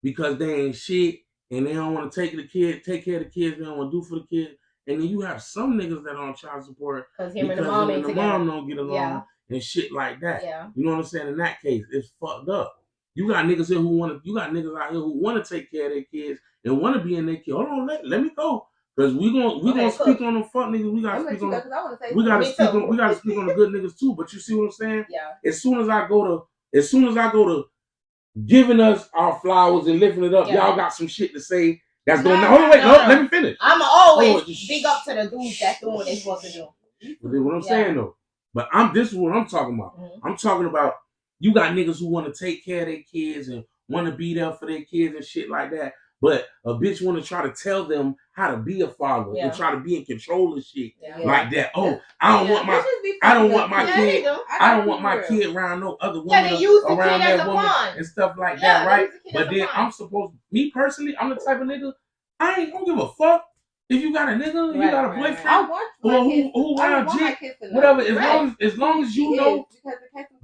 B: because they ain't shit and they don't want to take care of the kids. They don't want to do for the kids. And then you have some niggas that are on child support because him and the mom don't get along and shit like that. Yeah. You know what I'm saying? In that case, it's fucked up. You got niggas here you got niggas out here who want to take care of their kids and want to be in their kids. Hold on, let me go. Because we gonna speak on them fuck niggas. We gotta speak on the good niggas too. But you see what I'm saying? Yeah. As soon as I go to giving us our flowers and lifting it up, y'all got some shit to say. That's going on. Hold on, let me finish.
A: I'm always big up to the dudes that's doing what they supposed to do.
B: What I'm saying though. But this is what I'm talking about. I'm talking about you got niggas who want to take care of their kids and want to be there for their kids and shit like that. But a bitch want to try to tell them how to be a father and try to be in control of shit like that. Oh, I don't want my kid around no other woman around that woman and stuff like that, right? But then me personally, I'm the type of nigga, I ain't gonna give a fuck if you got a nigga, you got a boyfriend, who around jit, whatever. As long as you know,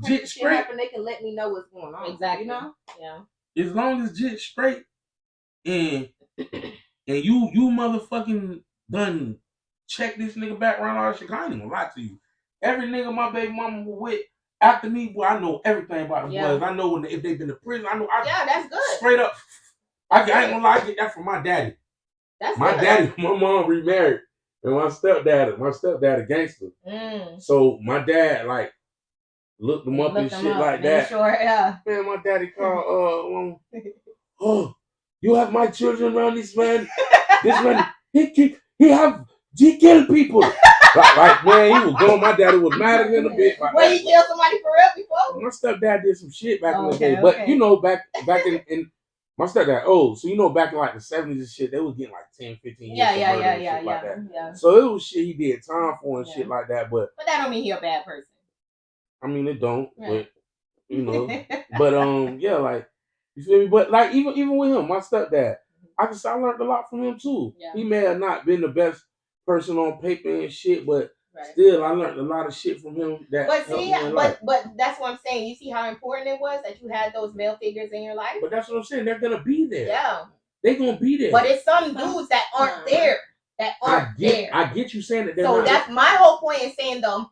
B: jit straight,
C: they can let me know what's going on.
A: Exactly.
B: As long as jit straight. And you motherfucking done check this nigga background all that shit. I ain't even gonna lie to you. Every nigga my baby mama was with after me, boy, I know everything about the boys. I know if they've been to prison. I know.
A: That's good.
B: Straight up. I ain't gonna lie. I get that from my daddy.
A: That's
B: my
A: good.
B: Daddy. My mom remarried, and my stepdad a gangster. So my dad like looked them up and shit like that.
A: Sure, yeah.
B: Man, my daddy called. You have my children around this man. This man, he killed people. like man, he was going. My daddy was mad than a bitch.
A: Wait, he killed somebody for real before?
B: My stepdad did some shit back in the day, but you know, back in my stepdad old, so you know, back in like the 70s and shit, they was getting like 10, 15 years. Yeah. So it was shit he did time for and shit like that. But
A: that don't mean he a bad person.
B: I mean, it don't. Right. But you know, but yeah, like. You feel me? But like even with him, my stepdad, I learned a lot from him too. Yeah. He may have not been the best person on paper and shit, but still I learned a lot of shit from him. But
A: that's what I'm saying. You see how important it was that you had those male figures in your life?
B: But that's what I'm saying. They're gonna be there. Yeah. They're gonna be there.
A: But it's some dudes that aren't there.
B: I get you saying that they're not.
A: That's my whole point in saying the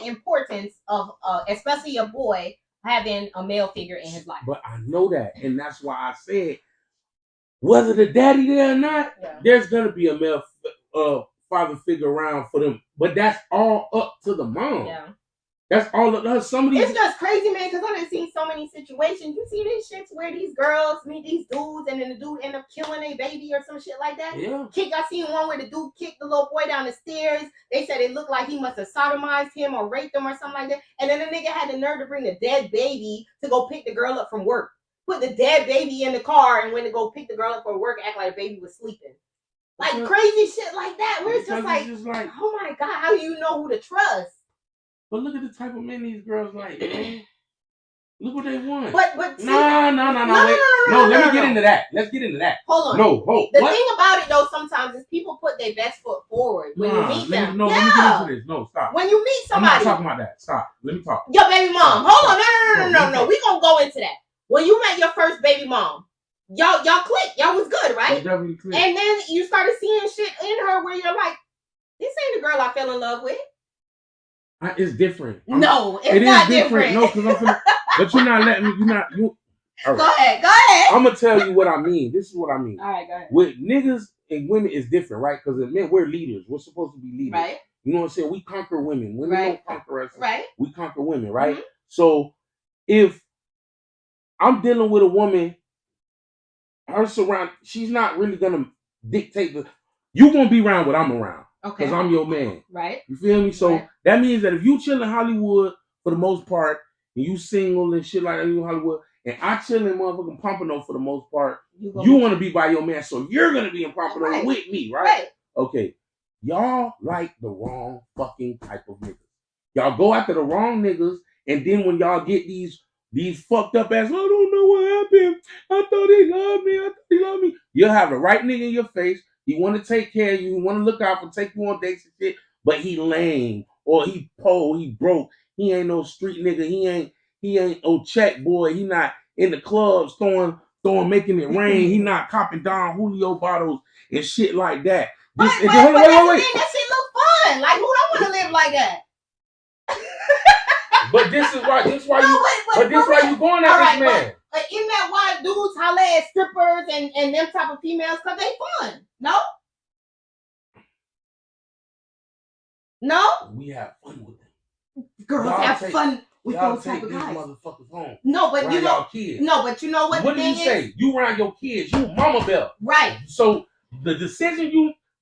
A: importance of especially a boy having a male figure in his life.
B: But I know that, and that's why I said, whether the daddy there or not, there's gonna be a male father figure around for them. But that's all up to the mom. Yeah. That's all of us.
A: It's just crazy, man, because I've seen so many situations. You see these shits where these girls meet these dudes and then the dude end up killing a baby or some shit like that. Yeah. I seen one where the dude kicked the little boy down the stairs. They said it looked like he must have sodomized him or raped him or something like that. And then the nigga had the nerve to bring the dead baby to go pick the girl up from work. Put the dead baby in the car and went to go pick the girl up from work, act like the baby was sleeping. Like crazy shit like that. Where it's just like, oh my God, how do you know who to trust?
B: But look at the type of men these girls like, man. Look what they want.
A: But
B: no. Let me get into that. Let's get into that.
A: Hold on. The thing about it though, sometimes is people put their best foot forward when you meet them.
B: Let me get into this. No, stop.
A: When you meet somebody,
B: I'm not talking about that. Stop. Let me talk.
A: Your baby mom. Hold on. No. We gonna go into that. When you met your first baby mom, y'all clicked. Y'all was good, right?
B: Definitely clicked.
A: And then you started seeing shit in her where you're like, this ain't the girl I fell in love with.
B: It's different.
A: No, it's not different.
B: No, because but you're not letting me. Right.
A: Go ahead.
B: I'm gonna tell you what I mean. This is what I mean.
A: All right, go ahead.
B: With niggas and women is different, right? Because men, we're leaders. We're supposed to be leaders.
A: Right.
B: You know what I'm saying? We conquer women. Women don't conquer us.
A: Right.
B: We conquer women, right? Mm-hmm. So if I'm dealing with a woman, she's not really gonna dictate you gonna be around what I'm around.
A: Okay.
B: Because I'm your man.
A: Right.
B: You feel me? So that means that if you chill in Hollywood for the most part, and you single and shit like that, you in Hollywood, and I chill in motherfucking Pompano for the most part, you want to be by your man, so you're gonna be in Pompano with me, right? Okay. Y'all like the wrong fucking type of niggas. Y'all go after the wrong niggas, and then when y'all get these fucked up ass, I don't know what happened. I thought he loved me. I thought he loved me. You'll have the right nigga in your face. He want to take care of you. He want to look out for, take you on dates and shit. But he lame, or he poor, he broke. He ain't no street nigga. He ain't no check boy. He not in the clubs throwing, making it rain. He not copping Don Julio bottles and shit like that.
A: Wait. That shit look fun. Like, who don't want to live like that?
B: But this is why you going at this man.
A: Isn't that why dudes holler at strippers and them type of females? Because they fun. No?
B: We have fun with them.
A: Girls
B: y'all
A: have fun with those
B: type
A: of
B: these
A: guys.
B: Motherfuckers home.
A: No, but you know.
B: Kids.
A: No, but you know what?
B: What do you say? You around your kids. You mama bell.
A: Right.
B: So the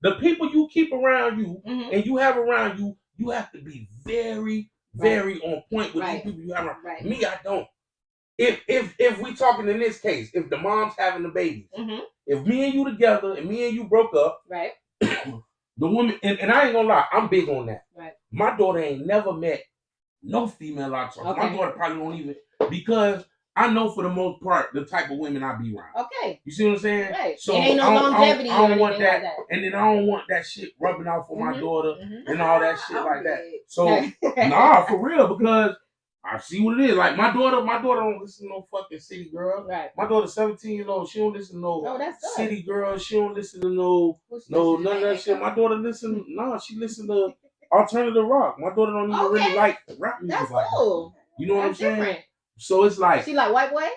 B: the people you keep around you and you have around you, you have to be very, very on point with these people you have around.
A: Right.
B: Me, I don't. If we talking in this case, if the mom's having the babies, if me and you together and me and you broke up,
A: right.
B: The woman, and I ain't gonna lie, I'm big on that.
A: Right.
B: My daughter ain't never met no female I talk. My daughter probably won't even, because I know for the most part the type of women I be around.
A: Okay.
B: You see what I'm saying?
A: Right.
B: So
A: it ain't no longevity.
B: I don't want that. And then I don't want that shit rubbing off on my daughter and all that shit like that. So nah, for real, because I see what it is. Like my daughter don't listen to no fucking city girl.
A: Right.
B: My daughter's 17 years old. She don't listen to no city girl. She don't listen to none of that shit. My daughter she listen to alternative rock. My daughter don't even really like rap music.
A: That's
B: like
A: cool.
B: That. You know what I'm saying?
A: Different.
B: So it's like
A: she like white boys?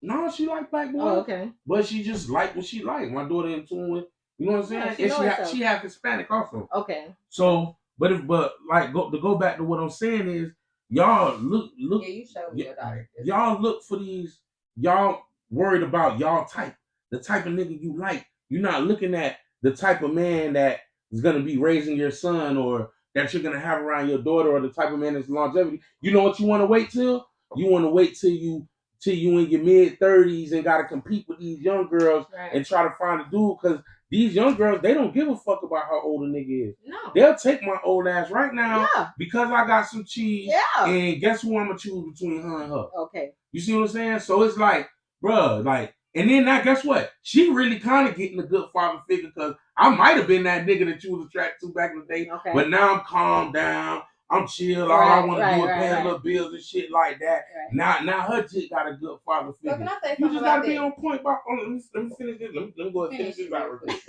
B: No, she like black boys.
A: Oh, okay.
B: But she just like what she like. My daughter in tune with, you know what I'm saying?
A: Yeah,
B: and she have Hispanic also.
A: Okay.
B: So, to go back to what I'm saying is, y'all look.
C: Yeah, you showed me your daughter.
B: Y'all look for these. Y'all worried about y'all type, the type of nigga you like. You're not looking at the type of man that is gonna be raising your son, or that you're gonna have around your daughter, or the type of man that's longevity. You know what you want to wait till? You want to wait till you in your mid-30s and gotta compete with these young girls and try to find a dude, because these young girls, they don't give a fuck about how old a nigga is.
A: No.
B: They'll take my old ass right now because I got some cheese.
A: Yeah.
B: And guess who I'm gonna choose between her and her?
A: Okay.
B: You see what I'm saying? So it's like, bruh, like, and then now guess what? She really kind of getting a good father figure, because I might have been that nigga that you was attracted to back in the day. Okay. But now I'm calmed down. I'm chill. All I want to do is pay little bills and shit like that. Right. Now her chick got a good father figure. So can I say you just gotta be on point. Let me finish this. Let me go ahead and finish this out real quick.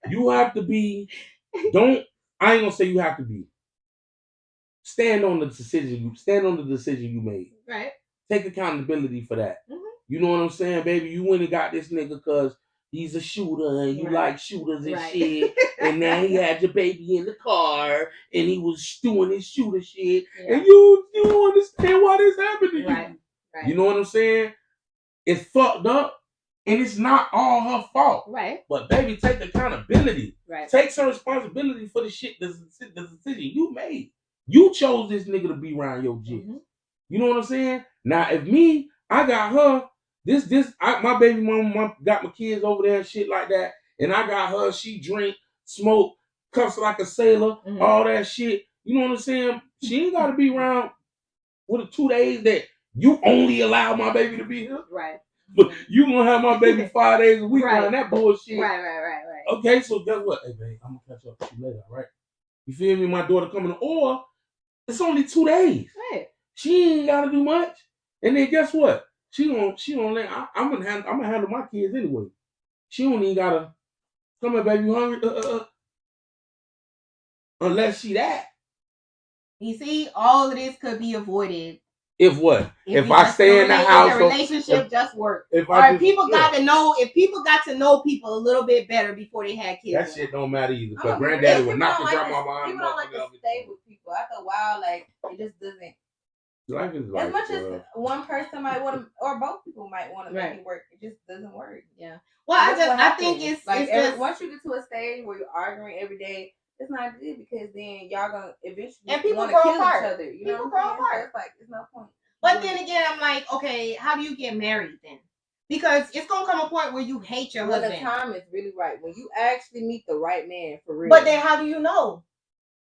B: You have to be. I ain't gonna say you have to be. Stand on the decision you made. Right. Take accountability for that. Mm-hmm. You know what I'm saying, baby? You went and got this nigga because he's a shooter and you like shooters and shit. And now he had your baby in the car and he was doing his shooter shit. Yeah. And you don't understand why this happened to you. Right. You know what I'm saying? It's fucked up and it's not all her fault. Right. But baby, take accountability. Right. Take some responsibility for the shit, the decision you made. You chose this nigga to be around your jit. Mm-hmm. You know what I'm saying? Now, if me, I got her, my baby mama got my kids over there and shit like that, and I got her, she drink, smoke, cuss like a sailor, all that shit. You know what I'm saying? She ain't got to be around with the 2 days that you only allow my baby to be here. Right. But you gonna have my baby 5 days a week around that bullshit. Right. Okay, so guess what? Hey, babe, I'm gonna catch up with you later, all right? You feel me? My daughter coming, or it's only 2 days. Right. She ain't gotta do much. And then guess what? She gonna let I'm gonna handle my kids anyway. She don't even gotta come here, baby, you hungry? Unless she that.
A: You see, all of this could be avoided.
B: If what? If I stay in the house,
A: the relationship just work. If people got to know people a little bit better before they had kids.
B: That shit don't matter either. Because granddaddy would knock his grandma behind.
C: People don't like to stay with people. After a while, like it just doesn't.
B: Life is life,
C: as much as one person might want to, or both people might want to make it work, it just doesn't work.
A: Yeah. Well, I think it's
C: like
A: it's
C: once you get to a stage where you're arguing every day, it's not good because then y'all gonna eventually
A: want to kill
C: each other. You
A: people
C: know,
A: grow apart.
C: So it's like it's no point.
A: But then again, I'm like, okay, how do you get married then? Because it's gonna come a point where you hate your husband.
C: When the time is really right, when you actually meet the right man for real.
A: But then how do you know?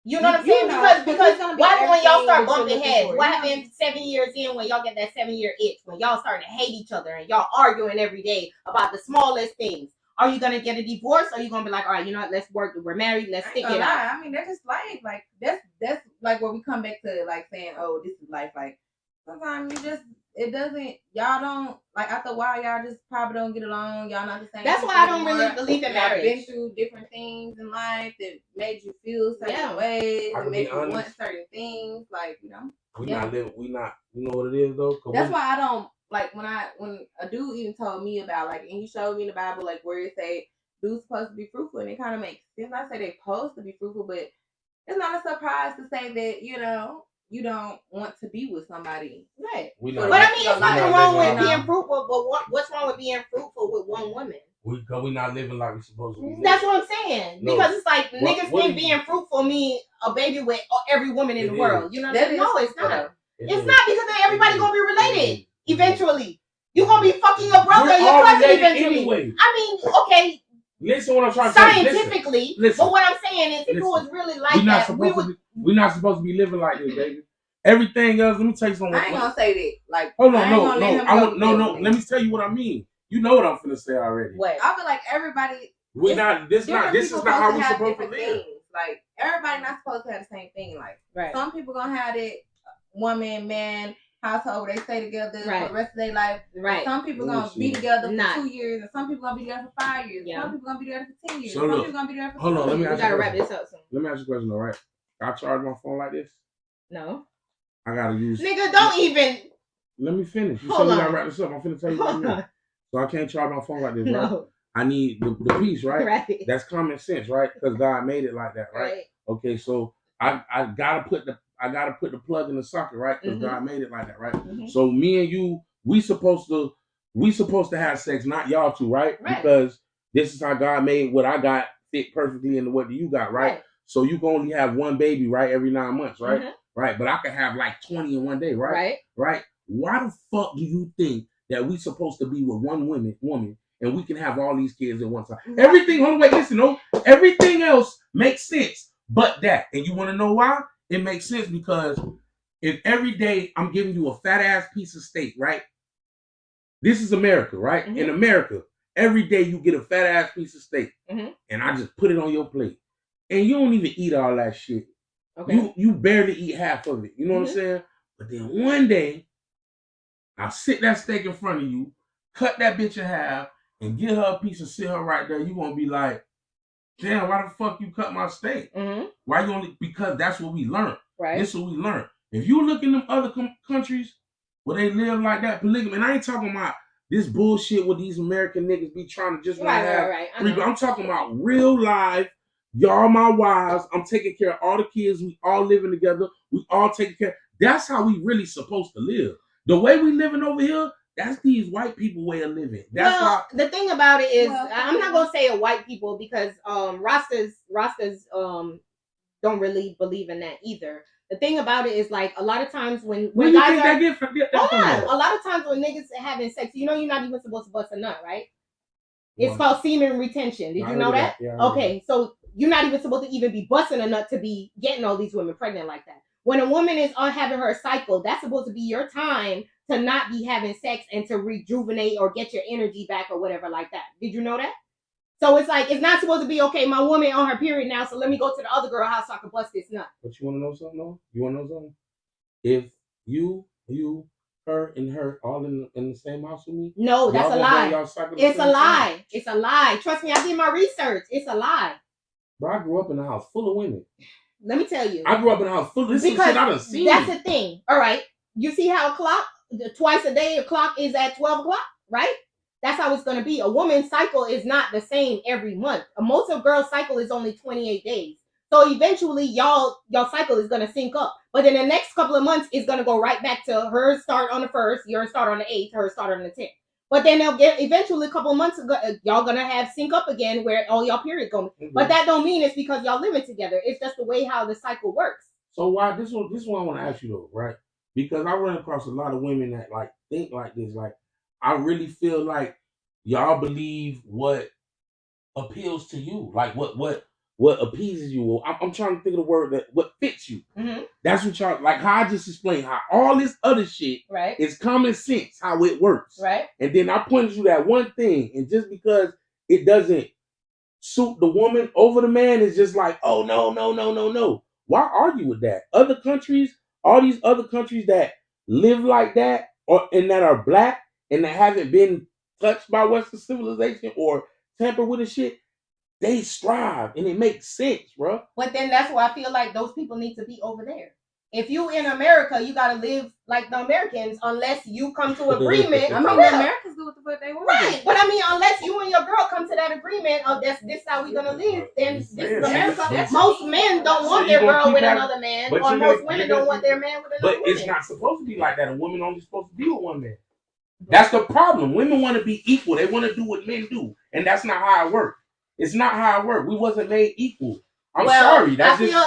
A: You know what I'm saying? Because what happens when y'all start bumping heads? What happens 7 years in when y'all get that 7-year itch? When y'all start to hate each other and y'all arguing every day about the smallest things? Are you gonna get a divorce? Or are you gonna be like, all right, you know what? Let's work. We're married. Let's stick it out.
C: I mean, that's just life. Like that's like where we come back to like saying, oh, this is life. Like sometimes it doesn't. Y'all don't like after a while. Y'all just probably don't get along. Y'all not the same.
A: That's why I don't really believe in marriage.
C: Been through different things in life that made you feel certain ways and make you want certain things. Like
B: not living. We not. You know what it is though.
C: That's why I don't like when a dude even told me about like, and he showed me in the Bible like where it say dude's supposed to be fruitful, and it kind of makes sense. I say they supposed to be fruitful, but it's not a surprise to say that you don't want to be with somebody,
A: right? But I mean, it's nothing wrong with being fruitful. But what's wrong with being fruitful with one woman?
B: We not living like we're supposed to be.
A: That's what I'm saying. No. Because it's like niggas think being fruitful mean a baby with every woman in the world. You know what I'm saying? No, it's not. It's not because then everybody gonna be related eventually. You gonna be fucking your brother and your cousin eventually. Anyway. I mean, okay.
B: Listen, what I'm trying to say.
A: Scientifically, listen. But what I'm saying is, if it was really like that,
B: we're not supposed to be living like this, baby. Everything else, let me tell you something.
C: I ain't gonna say that. Like,
B: hold on, no. Let me tell you what I mean. You know what I'm finna say already.
C: What? I feel like everybody.
B: This is not how we supposed to live.
C: Things. Like everybody not supposed to have the same thing. Like some people gonna have that woman, man, household where they stay together for the rest of their life. Right. Some people gonna be together for 2 years, and some people gonna be together for 5 years. Yeah. Some people gonna be together for 10 years. So some people gonna be together for 2 years.
B: Hold on, let me ask you.
A: We gotta wrap this up soon.
B: Let me ask you a question, all right? I charge my phone like this?
A: No.
B: I gotta use.
A: Nigga, don't even.
B: Let me finish. You said we gotta wrap this up. I'm finna tell you what I mean. So I can't charge my phone like this, right? No. I need the piece, right? Right. That's common sense, right? Because God made it like that, right? Okay, so I gotta put the plug in the socket, right? Because God made it like that, right? Mm-hmm. So me and you, we supposed to have sex, not y'all two, right? Because this is how God made what I got fit perfectly into what you got, right? So you can only have one baby, right? Every 9 months, right? Mm-hmm. Right. But I could have like 20 in one day, right? Right. Why the fuck do you think that we supposed to be with one woman and we can have all these kids at one time? Mm-hmm. Everything, hold on, wait, listen, no. Everything else makes sense but that. And you want to know why? It makes sense because if every day I'm giving you a fat ass piece of steak, right? This is America, right? Mm-hmm. In America, every day you get a fat ass piece of steak and I just put it on your plate. And you don't even eat all that shit. Okay. You barely eat half of it. You know what I'm saying? But then one day, I'll sit that steak in front of you, cut that bitch in half, and get her a piece and sit her right there. You gonna be like, damn, why the fuck you cut my steak? Mm-hmm. Why you only? Because that's what we learned. Right. This is what we learned. If you look in them other countries where they live like that, polygamy, and I ain't talking about this bullshit with these American niggas be trying to just have. I'm talking about real life. Y'all my wives. I'm taking care of all the kids. We all living together. We all taking care. That's how we really supposed to live. The way we living over here, that's these white people way of living. That's why.
A: The thing about it is, I'm not gonna say a white people because Rastas don't really believe in that either. The thing about it is like a lot of times when guys are a lot of times when niggas having sex, you know you're not even supposed to bust a nut, right? It's called semen retention. Did you know that? Yeah, okay, so you're not even supposed to even be busting a nut to be getting all these women pregnant like that. When a woman is on having her cycle, that's supposed to be your time to not be having sex and to rejuvenate or get your energy back or whatever like that. Did you know that? So it's like, it's not supposed to be, okay, my woman on her period now, so let me go to the other girl house so I can bust this nut.
B: But you want to know something, though? You want to know something? If you, her, and her all in the same house with me?
A: No, that's a lie. It's a lie. It's a lie. Trust me, I did my research. It's a lie.
B: Bro, I grew up in a house full of women.
A: Let me tell you.
B: I grew up in a house full of this shit I done seen.
A: That's the thing. All right. You see how a clock, twice a day, a clock is at 12 o'clock, right? That's how it's going to be. A woman's cycle is not the same every month. Most of a girl's cycle is only 28 days. So eventually, y'all cycle is going to sync up. But in the next couple of months, it's going to go right back to her start on the 1st, your start on the 8th, her start on the 10th. But then they'll get eventually a couple of months ago, y'all gonna have sync up again where all y'all periods going. Mm-hmm. But that don't mean it's because y'all living together. It's just the way how the cycle works.
B: So why this one I want to ask you though, right? Because I run across a lot of women that like think like this. Like I really feel like y'all believe what appeals to you, like what appeases you. I'm trying to think of the word that what fits you. Mm-hmm. That's what y'all like. How I just explained how all this other shit is common sense how it works, right? And then I pointed you that one thing, and just because it doesn't suit the woman over the man, is just like, oh no. Why argue with that? Other countries, all these other countries that live like that, and that are black and that haven't been touched by Western civilization or tamper with the shit, they strive and it makes sense, bro.
A: But then that's why I feel like those people need to be over there. If you in America, you gotta live like the Americans, unless you come to agreement.
C: I mean, the Americans do what the fuck they want.
A: Right, but I mean, unless you and your girl come to that agreement of this how we gonna live, then this is America. Most men don't want their girl with another man, or most women don't want their man with another woman.
B: But it's not supposed to be like that. A woman only supposed to be with one man. That's the problem. Women want to be equal. They want to do what men do, and that's not how it works. It's not how it works. We wasn't made equal. I'm sorry.
A: I feel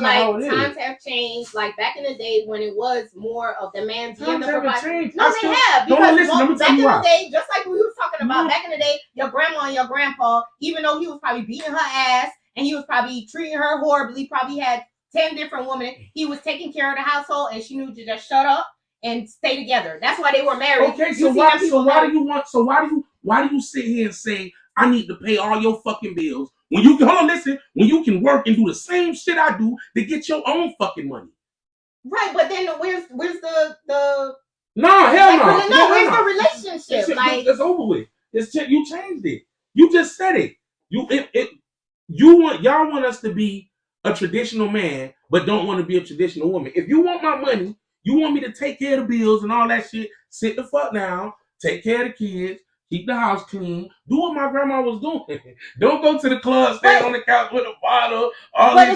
A: like times have changed. Like back in the day when it was more of the man being the provider. No, they have. Because back in the day, just like we were talking about, back in the day, your grandma and your grandpa, even though he was probably beating her ass and he was probably treating her horribly, probably had 10 different women, he was taking care of the household and she knew to just shut up and stay together. That's why they were married.
B: Okay, so why do you sit here and say I need to pay all your fucking bills when you can when you can work and do the same shit I do to get your own fucking money?
A: Right, but then where's the
B: No, hell no.
A: No, where's the relationship?
B: It's over with. You changed it. You just said it. Y'all want us to be a traditional man, but don't want to be a traditional woman. If you want my money, you want me to take care of the bills and all that shit, sit the fuck down, take care of the kids, keep the house clean, do what my grandma was doing. Don't go to the club, stand on the couch with a bottle,
A: the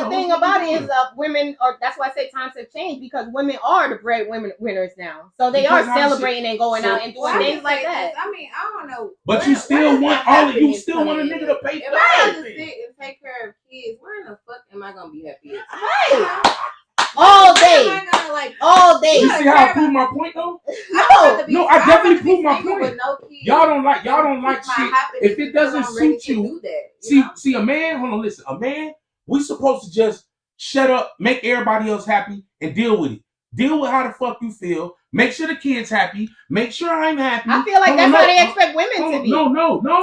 A: thing about it is women are, that's why I say times have changed, because women are the breadwinners now. So they are celebrating and going out and doing things like that.
C: I mean, I don't know.
B: But you still want you still want a nigga to pay for
C: everything. If I sit and take care of kids, where in the fuck am I gonna be happy?
A: Right. All day. All day.
B: You see how I proved my point though? No, I definitely proved my point. Y'all don't like shit. If it doesn't suit you, see a man, hold on, listen. A man, we supposed to just shut up, make everybody else happy, and deal with it. Deal with how the fuck you feel. Make sure the kids happy. Make sure I'm happy.
A: I feel like that's how they expect women to be.
B: No.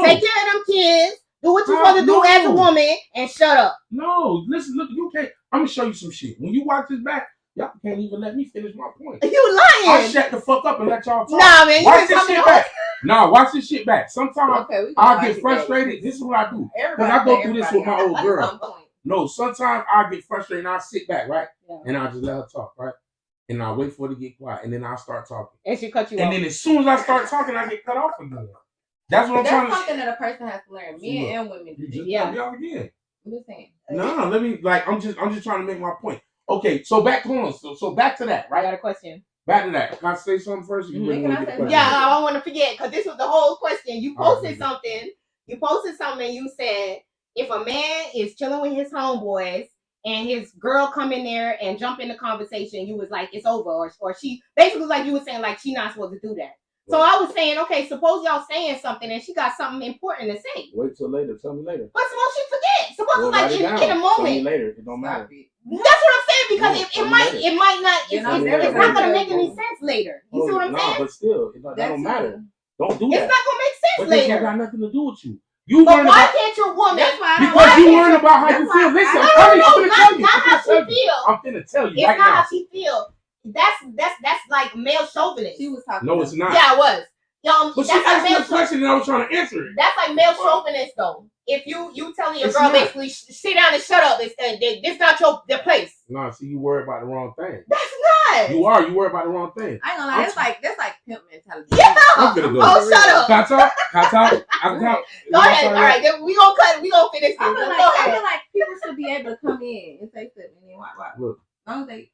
A: Take care of them kids. Do what you're supposed to do as a woman and shut up.
B: No, listen, look, you can't. I'm gonna show you some shit. When you watch this back, y'all can't even let me finish my point.
A: You lying.
B: I'll shut the fuck up and let y'all talk.
A: Nah, man,
B: watch this shit back. Nah, watch this shit back. Sometimes I'll get frustrated. This is what I do. Because I go through this with my old girl. No, sometimes I'll get frustrated and I'll sit back, right? Yeah. And I'll just let her talk, right? And I'll wait for her to get quiet. And then I'll start talking.
A: And she cut you off.
B: And then as soon as I start talking, I get cut off again. That's what I'm trying to say.
C: That's something that a person has to learn. Men and women.
B: You just cut me off again.
C: I'm just saying.
B: No, let me I'm just trying to make my point. Okay, so back to that, right?
A: I got a question.
B: Back to that. Can I say something first?
A: I don't want to forget, because this was the whole question. You posted something. You posted something and you said, if a man is chilling with his homeboys and his girl come in there and jump in the conversation, you was like, it's over. Or she, basically like you were saying, like, she not supposed to do that. So I was saying, okay, suppose y'all saying something and she got something important to say.
B: Wait till later. Tell me later.
A: But suppose she forget. Suppose like in a moment.
B: Tell me later. It don't matter.
A: That's what I'm saying, because it might not. It's not gonna make any sense later. You see what I'm saying?
B: But still, that don't matter. Don't do that.
A: It's not gonna make sense later.
B: That got nothing to do with you.
A: But why can't your woman?
B: Because you learn about how you feel. Listen, I'm gonna tell you.
A: Not how she feel.
B: I'm gonna tell you.
A: It's not how she feel. That's like male chauvinist.
C: She was talking.
B: No, it's not.
A: Yeah, it was.
B: But she asked me a question and I was trying to answer it.
A: That's like male chauvinist though. If you telling your girl basically sit down and shut up, this not your place.
B: No, see, you worry about the wrong thing.
A: That's not.
B: You worry about the wrong thing.
C: I ain't gonna lie, that's like pimp mentality.
A: Yeah.
B: I'm gonna go.
A: Oh, shut up.
B: Can I talk?
A: Go ahead. All right, we gonna cut. We gonna finish this.
C: I feel like people should be able to come in and say something and then why.
B: Look.
C: As long as they.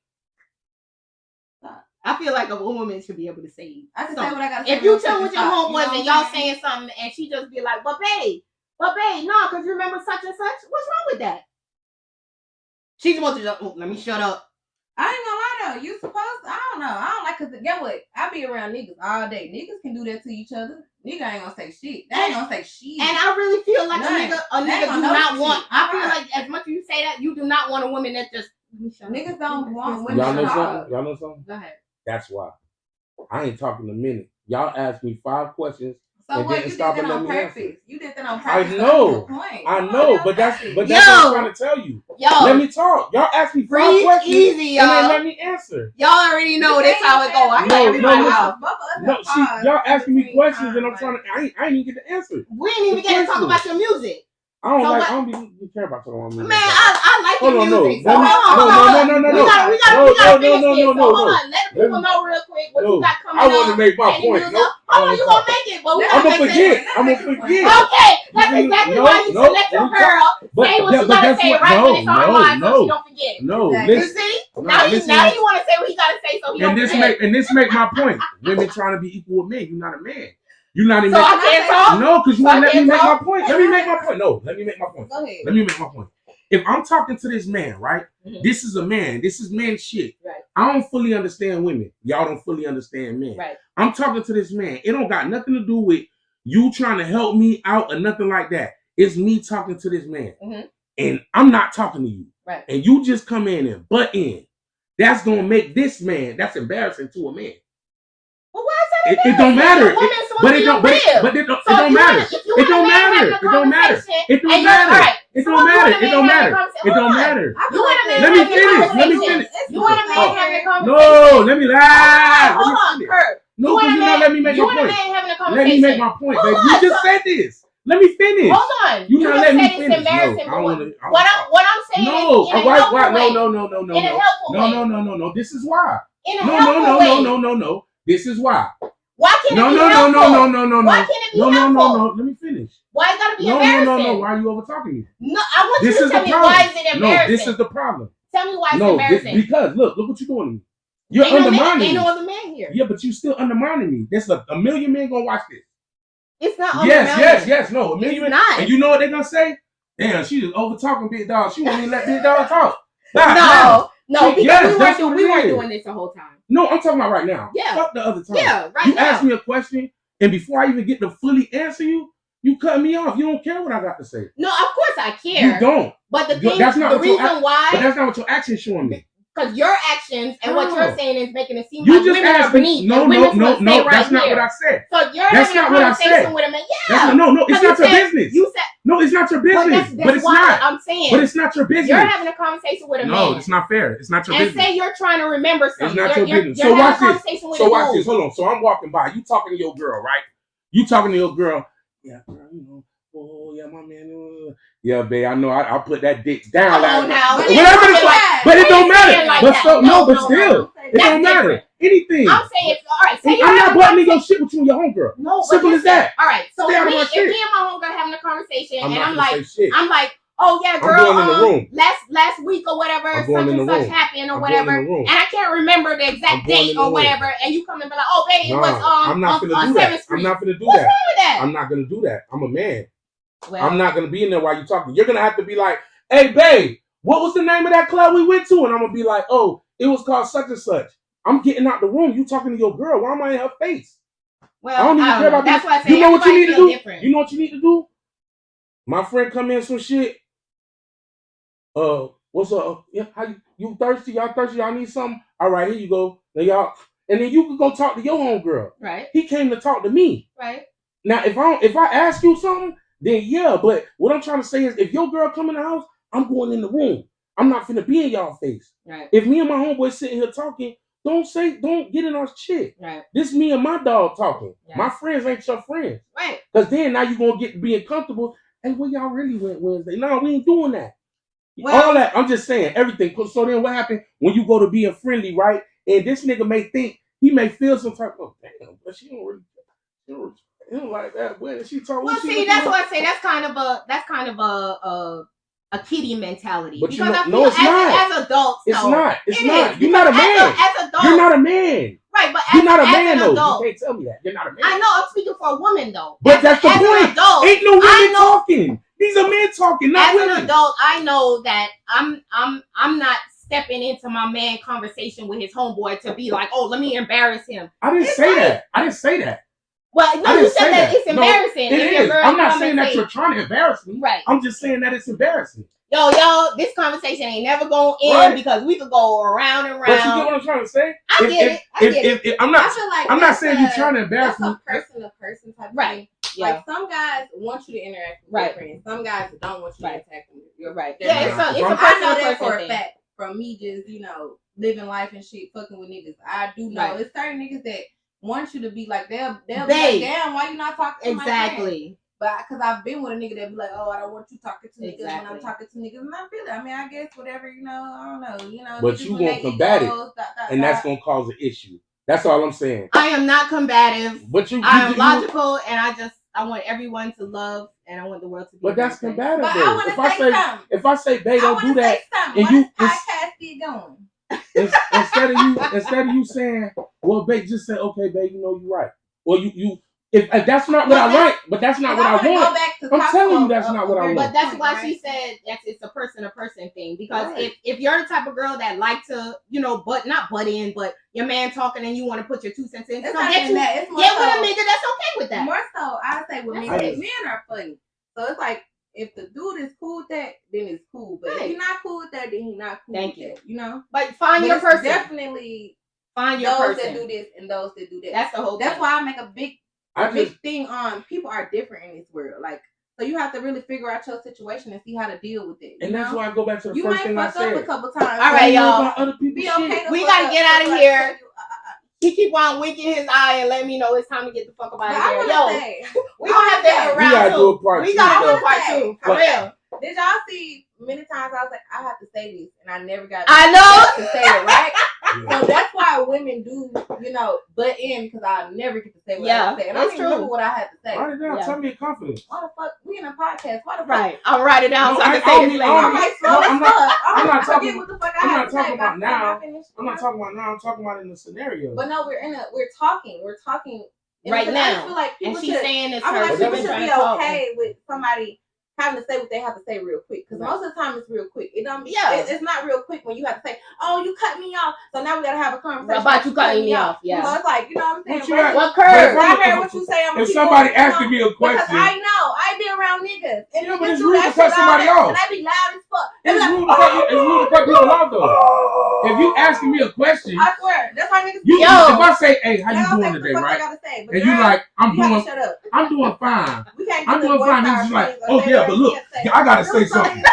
A: I feel like a woman should be able to say.
C: I can say what I got to say.
A: If you chill with your homeboys and y'all saying something, and she just be like, "But babe, no, because you remember such and such. What's wrong with that?" She's supposed to just, let me shut up.
C: I ain't gonna lie though. You supposed to, I don't know. I don't like, cause get what? I be around niggas all day. Niggas can do that to each other. Nigga ain't gonna say shit. They ain't gonna say shit.
A: And I really feel like a nigga do not want. I feel
C: Right.
A: like as much as you say that, you do not want a woman that just.
C: Niggas don't want women.
B: Y'all know something? Y'all know something?
A: Go ahead.
B: That's why. I ain't talking a minute. Y'all asked me 5 questions.
C: So
B: and
C: what?
B: didn't
C: You
B: stop
C: did that
B: and let
C: on
B: me answer.
C: purpose. You did that on purpose.
B: I know. I know, but that's what I'm trying to tell you. Let me talk. Y'all asked me 5 questions
A: easy, y'all.
B: and they let me answer.
A: Y'all already know this how it go. I got everybody out.
B: No, y'all asking me questions and I'm trying to. I ain't even get the answer.
A: We ain't even get to talk about your music.
B: I don't care about talking about music.
A: Man, I like your music.
B: No.
A: We gotta finish this. Hold on, let the people know real quick what you got coming up.
B: I want to make my point.
A: Hold on, you gonna make it, but we
B: I'm gonna forget.
A: Okay, that's exactly why you should let your girl say what she gotta say right when it's on mind, so she don't forget it.
B: No,
A: you see? Now you want to say what he gotta say, so he don't forget.
B: And this make my point. Women trying to be equal with men. You're not a man. You're not even.
A: So I can't talk.
B: No, because you won't let me make my point. Let me make my point. No, let me make my point.
C: Go ahead.
B: Let me make my point. If I'm talking to this man, right? Mm-hmm. This is a man. This is man shit.
A: Right.
B: I don't fully understand women. Y'all don't fully understand men.
A: Right.
B: I'm talking to this man. It don't got nothing to do with you trying to help me out or nothing like that. It's me talking to this man. Mm-hmm. And I'm not talking to you.
A: Right.
B: And you just come in and butt in. That's going to make this man, that's embarrassing to a man.
A: Well, why is that?
B: It don't matter. It don't matter. It don't matter. It don't matter. It don't matter. It don't matter. It don't matter. It don't matter. It don't matter. Let me finish.
A: You want a man having a conversation?
B: No, let me laugh.
A: Hold on, Kurb.
B: No, because you're not letting me make my point.
A: You want a man having a conversation?
B: Let me make my point, baby. You just said this. Let me finish.
A: Hold on.
B: You not letting me finish.
A: Embarrassing.
B: No,
A: what I'm saying
B: no.
A: is in a helpful way.
B: No. This is why.
A: In a helpful way.
B: No. This is why.
A: Why can't it be
B: helpful? No.
A: Why can't it be helpful?
B: No. Let me finish.
A: Why it gotta be embarrassing?
B: No. Why are you over talking me?
A: No, I want you to tell me why is it embarrassing.
B: No, this is the problem.
A: Tell me why it's embarrassing.
B: Because look what you're doing to me. You're undermining me.
A: Ain't no other man here.
B: Yeah, but you still undermining me. There's a million men gonna watch this.
A: It's not undermining.
B: Yes. No, a million men.
A: Not.
B: And you know what they're gonna say? Damn, she just over talking Big Dog. She won't even let Big Dog talk.
A: No, because we weren't doing this the whole time.
B: No, I'm talking about right now.
A: Yeah.
B: Fuck the other time.
A: Yeah, right
B: you
A: now.
B: asked me a question, and before I even get to fully answer you, you cut me off. You don't care what I got to say.
A: No, of course I care.
B: You don't.
A: But the reason why.
B: But that's not what your action's showing me.
A: Because your actions and what you're saying is making it seem like women are beneath.
B: No. That's not what I said.
A: So you're having a conversation with a man. Yeah.
B: No, it's not your business.
A: You said.
B: No, it's not your business. But it's not.
A: I'm saying.
B: But it's not your business.
A: You're having a conversation with a man.
B: No, it's not fair. It's not your business.
A: And say you're trying to remember something.
B: It's not your business.
A: So watch this.
B: Hold on. So I'm walking by. You talking to your girl, right? You talking to your girl. Yeah, girl, you know. Oh, yeah, my man. Yeah, babe, I know. I put that dick down. But it don't matter. But still, it don't matter. Anything.
A: I'm saying, all right.
B: I'm not buttoning your shit with you and your homegirl.
A: No,
B: simple as that.
A: All right. So if me and my homegirl having a conversation, and I'm like, oh yeah, girl.
B: I'm going in the room.
A: Last week or whatever, such and such happened or whatever, and I can't remember the exact date or whatever, and you come and be like, oh baby, it was
B: I'm not gonna do that. I'm not gonna do that.
A: What's wrong with that?
B: I'm not gonna do that. I'm a man.
A: Well,
B: I'm not gonna be in there while you're talking. You're gonna have to be like, hey babe, what was the name of that club we went to? And I'm gonna be like, oh, it was called such and such. I'm getting out the room. You talking to your girl. Why am I in her face?
A: Well, I don't even care about
B: that.
A: That's why I say
B: you know what you need to do?
A: Different.
B: You know what you need to do? My friend come in some shit. What's up? Yeah, how you thirsty? Y'all thirsty? Y'all need something? All right, here you go. Now y'all, and then you can go talk to your homegirl.
A: Right.
B: He came to talk to me.
A: Right.
B: Now, if I ask you something, then yeah. But what I'm trying to say is, if your girl come in the house, I'm going in the room. I'm not finna be in y'all face.
A: Right.
B: If me and my homeboy sitting here talking, don't get in our shit.
A: Right.
B: This me and my dog talking.
A: Yeah.
B: My friends ain't your friends.
A: Right.
B: Because then now you gonna get being comfortable. Hey, where y'all really went Wednesday? No, we ain't doing that. Well, all that, I'm just saying, everything. So then what happened when you go to being friendly, right? And this nigga may feel some type of, damn, but she don't like that. When she talk,
A: well, see, that's what I say. That's kind of a a kiddie mentality.
B: But
A: because
B: you know,
A: I feel
B: no, it's not.
A: as adults,
B: It's
A: no,
B: not. It's
A: it
B: not.
A: is,
B: You're not a man.
A: As adults,
B: you're not a man.
A: Right, but
B: you're not a
A: as
B: man,
A: an
B: though.
A: adult,
B: You can't tell me that. You're not a man.
A: I know. I'm speaking for a woman, though.
B: But that's the point.
A: Adult,
B: ain't no women talking. These are men talking, not women.
A: As an adult, I know that I'm not stepping into my man conversation with his homeboy to be like, oh, let me embarrass him.
B: I didn't say that.
A: Well, no, you said that it's embarrassing.
B: No, it is. I'm not saying that you're trying to embarrass me.
A: Right.
B: I'm just saying that it's embarrassing.
A: Yo, this conversation ain't never going to end because we could go around and round.
B: But you get what I'm trying to say?
A: I get it.
B: I'm not saying you're trying to embarrass me.
C: That's a person-to-person type of
A: right.
C: thing. Yeah. Like some guys want you to interact with your friends. Some guys don't want you to interact with your
A: right.
C: Yeah,
A: it's a
C: I know that for a fact from me just, living life and shit, fucking with niggas. I do know it's certain niggas that want you to be like, they'll be like, damn, why you not talking to my friend? But because I've been with a nigga that be like, oh, I don't want you talking to niggas when I'm talking to niggas. And I feel it. I mean, I guess whatever, I don't know.
B: But you won't combat it. And that's going to cause an issue. That's all I'm saying.
A: I am not combative.
B: But
A: I am logical, and I want everyone to love, and I want the world to be.
B: But that's combative. But
C: I
B: if I say, babe, don't do that,
C: and you podcast be going.
B: Instead of you saying, well, babe, just say, okay, babe, you're right. Or you. If that's not what I like, but that's not what I want. I'm telling you, that's not what I want.
A: But that's why she said it's a person-to-person thing. Because if you're the type of girl that like to, not butt in, but your man talking and you want to put your 2 cents in, get with a nigga that's okay with that.
C: More so, I say with men are funny. So it's like, if the dude is cool with that, then it's cool. But if he's not cool with that, then he's not cool with that.
A: But find your person.
C: Definitely
A: find your
C: those
A: person.
C: that do this and those that do that.
A: That's the whole thing.
C: That's why I make a big thing on people are different in this world. Like, so you have to really figure out your situation and see how to deal with it.
B: And that's why I go back to the first thing I said.
C: You might fuck up a couple times.
A: All right, y'all.
C: Be okay.
A: We gotta get out of here. He keep on winking his eye and let me know it's time to get the fuck up out of here. Yo, we gonna have to have a round two. We gotta do a part two. For real.
C: Did y'all see many times I was like, I have to say this, and I never got
A: to
C: say it, right? So that's why women do, butt in, because I never get to say what I have to say. And I don't even remember what I had to say.
B: Write it down. Tell me your confidence.
C: Why the fuck? We in a podcast. Why the fuck?
A: Right. I'll write it down so I can say this later.
B: I'm not talking about now. I'm not talking about now. I'm talking about in the scenario.
C: But no, we're talking.
A: Right now.
C: I feel like people
A: and she's saying this.
C: I feel like people should be okay with somebody having to say what they have to say real quick, because most of the time it's real quick. It don't. It's not real quick when you have to say, "Oh, you cut me off," so now we gotta have a conversation
A: about you cutting me off. Yeah.
C: So it's like, what I'm saying.
A: What curve?
C: I heard what you say.
B: If somebody asking me a question,
C: because I know I be around niggas, and
B: but it's rude to cut somebody off,
C: and I be loud as fuck.
B: It's rude to cut people off though. If you asking me a question,
C: I swear that's why niggas.
B: If I say, "Hey, how you doing today?" Right? And you like, I'm doing fine. I'm doing fine. Niggas like, "Oh yeah, but look, I gotta say something."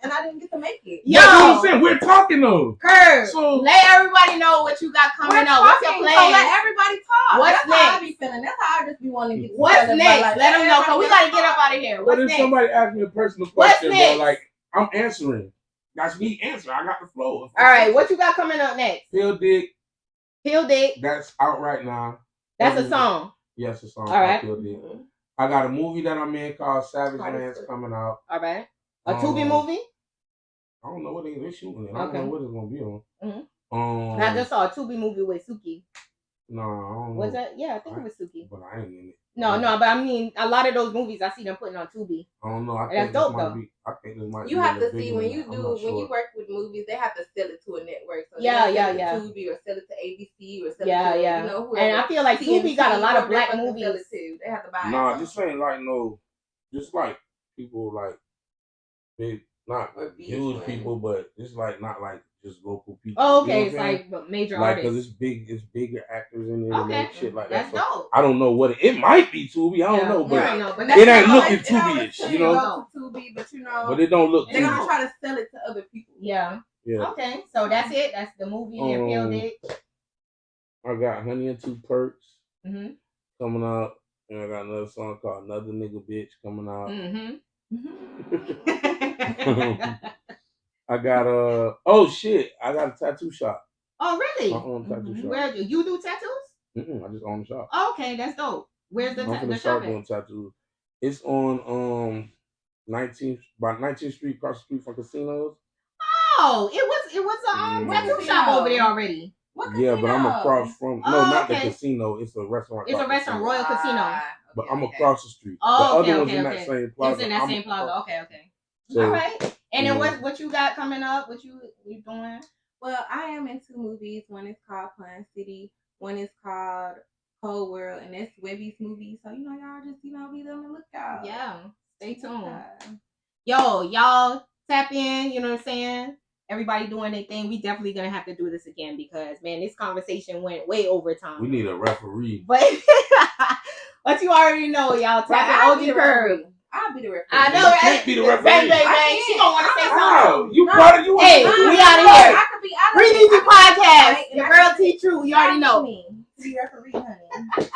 C: And I didn't get to make it.
A: Yo,
B: that's what I'm saying. We're talking though.
A: Curb. So let everybody know what you got coming up. What's your plan?
C: So let everybody talk.
A: What's next?
C: How I be feeling. That's how I just be wanting to get.
A: What's next? Let them know, cause we gotta get up out of here.
B: What if somebody asks me a personal question, bro? Like I'm answering. That's me answering. I got the flow.
A: All right, what you got coming up next?
B: Pill Dick.
A: That's
B: out right now.
A: That's a song.
B: Yes, a song.
A: All right.
B: Pill Dick. I got a movie that I'm in called Savage Man's coming out.
A: All right. A Tubi movie?
B: I don't know what they're shooting it. I don't know what it's gonna be on.
A: Mm-hmm. I just saw a Tubi movie with Suki.
B: No, I don't know.
A: Was that? Yeah, I think it was Suki.
B: But I ain't in it.
A: No, but I mean, a lot of those movies I see them putting on Tubi.
B: I don't know.
A: That's dope though.
B: I think this might.
C: You have to see when you work with movies, they have to sell it to a network. So
A: yeah.
C: Tubi or sell it to ABC or sell it to whoever.
A: And I feel like Tubi got a lot of black movies.
C: They have to buy.
B: Nah, this ain't like just like people like big, not huge people, but it's like not like just local people.
A: Oh, okay, it's like major artists.
B: Because it's bigger actors in there and shit like
A: that. That's dope.
B: I don't know what it might be Tubi. I don't know, but
A: it
B: ain't looking Tubi-ish, you know.
C: Tubi, but
B: but it don't look.
C: They're gonna try to sell it to other people.
A: Yeah. Okay, so that's it. That's the movie. Pill Dick.
B: I got Honey and Two Perks coming out, and I got another song called Another Nigga Bitch coming out. I got oh shit! I got a tattoo shop.
A: Oh really?
B: My own tattoo shop.
A: Where do you do tattoos?
B: I just own the shop.
A: Oh, okay, that's dope. Where's the shop?
B: Doing tattoos. It's on 19th Street, across the street from casinos.
A: Oh, it was a tattoo shop over there already.
B: Yeah, but I'm across from not the casino. It's a restaurant.
A: It's a restaurant, Royal Casino.
B: But I'm across the street.
A: Oh,
B: the other one's in that same plaza.
A: It's in that same plaza. Okay.
B: So,
A: all right. And then what you got coming up? What you doing?
C: Well, I am in 2 movies. One is called Pun City. One is called Cold World, and that's Webby's movie. So y'all just be on the lookout.
A: Yeah, stay tuned. Yo, y'all tap in. You know what I'm saying? Everybody doing their thing. We definitely gonna have to do this again because man, this conversation went way over time.
B: We need a referee.
A: But you already know, y'all. Tap in OG Kurb.
C: I'll be the referee.
A: I know, right?
B: Can't be the referee.
A: Bang. She gonna want to say something.
B: You part of you.
A: Hey, we out of here.
C: I could be out of
A: Breathe Easy Podcast. Your girl T True. You already know.
C: Be referee, honey.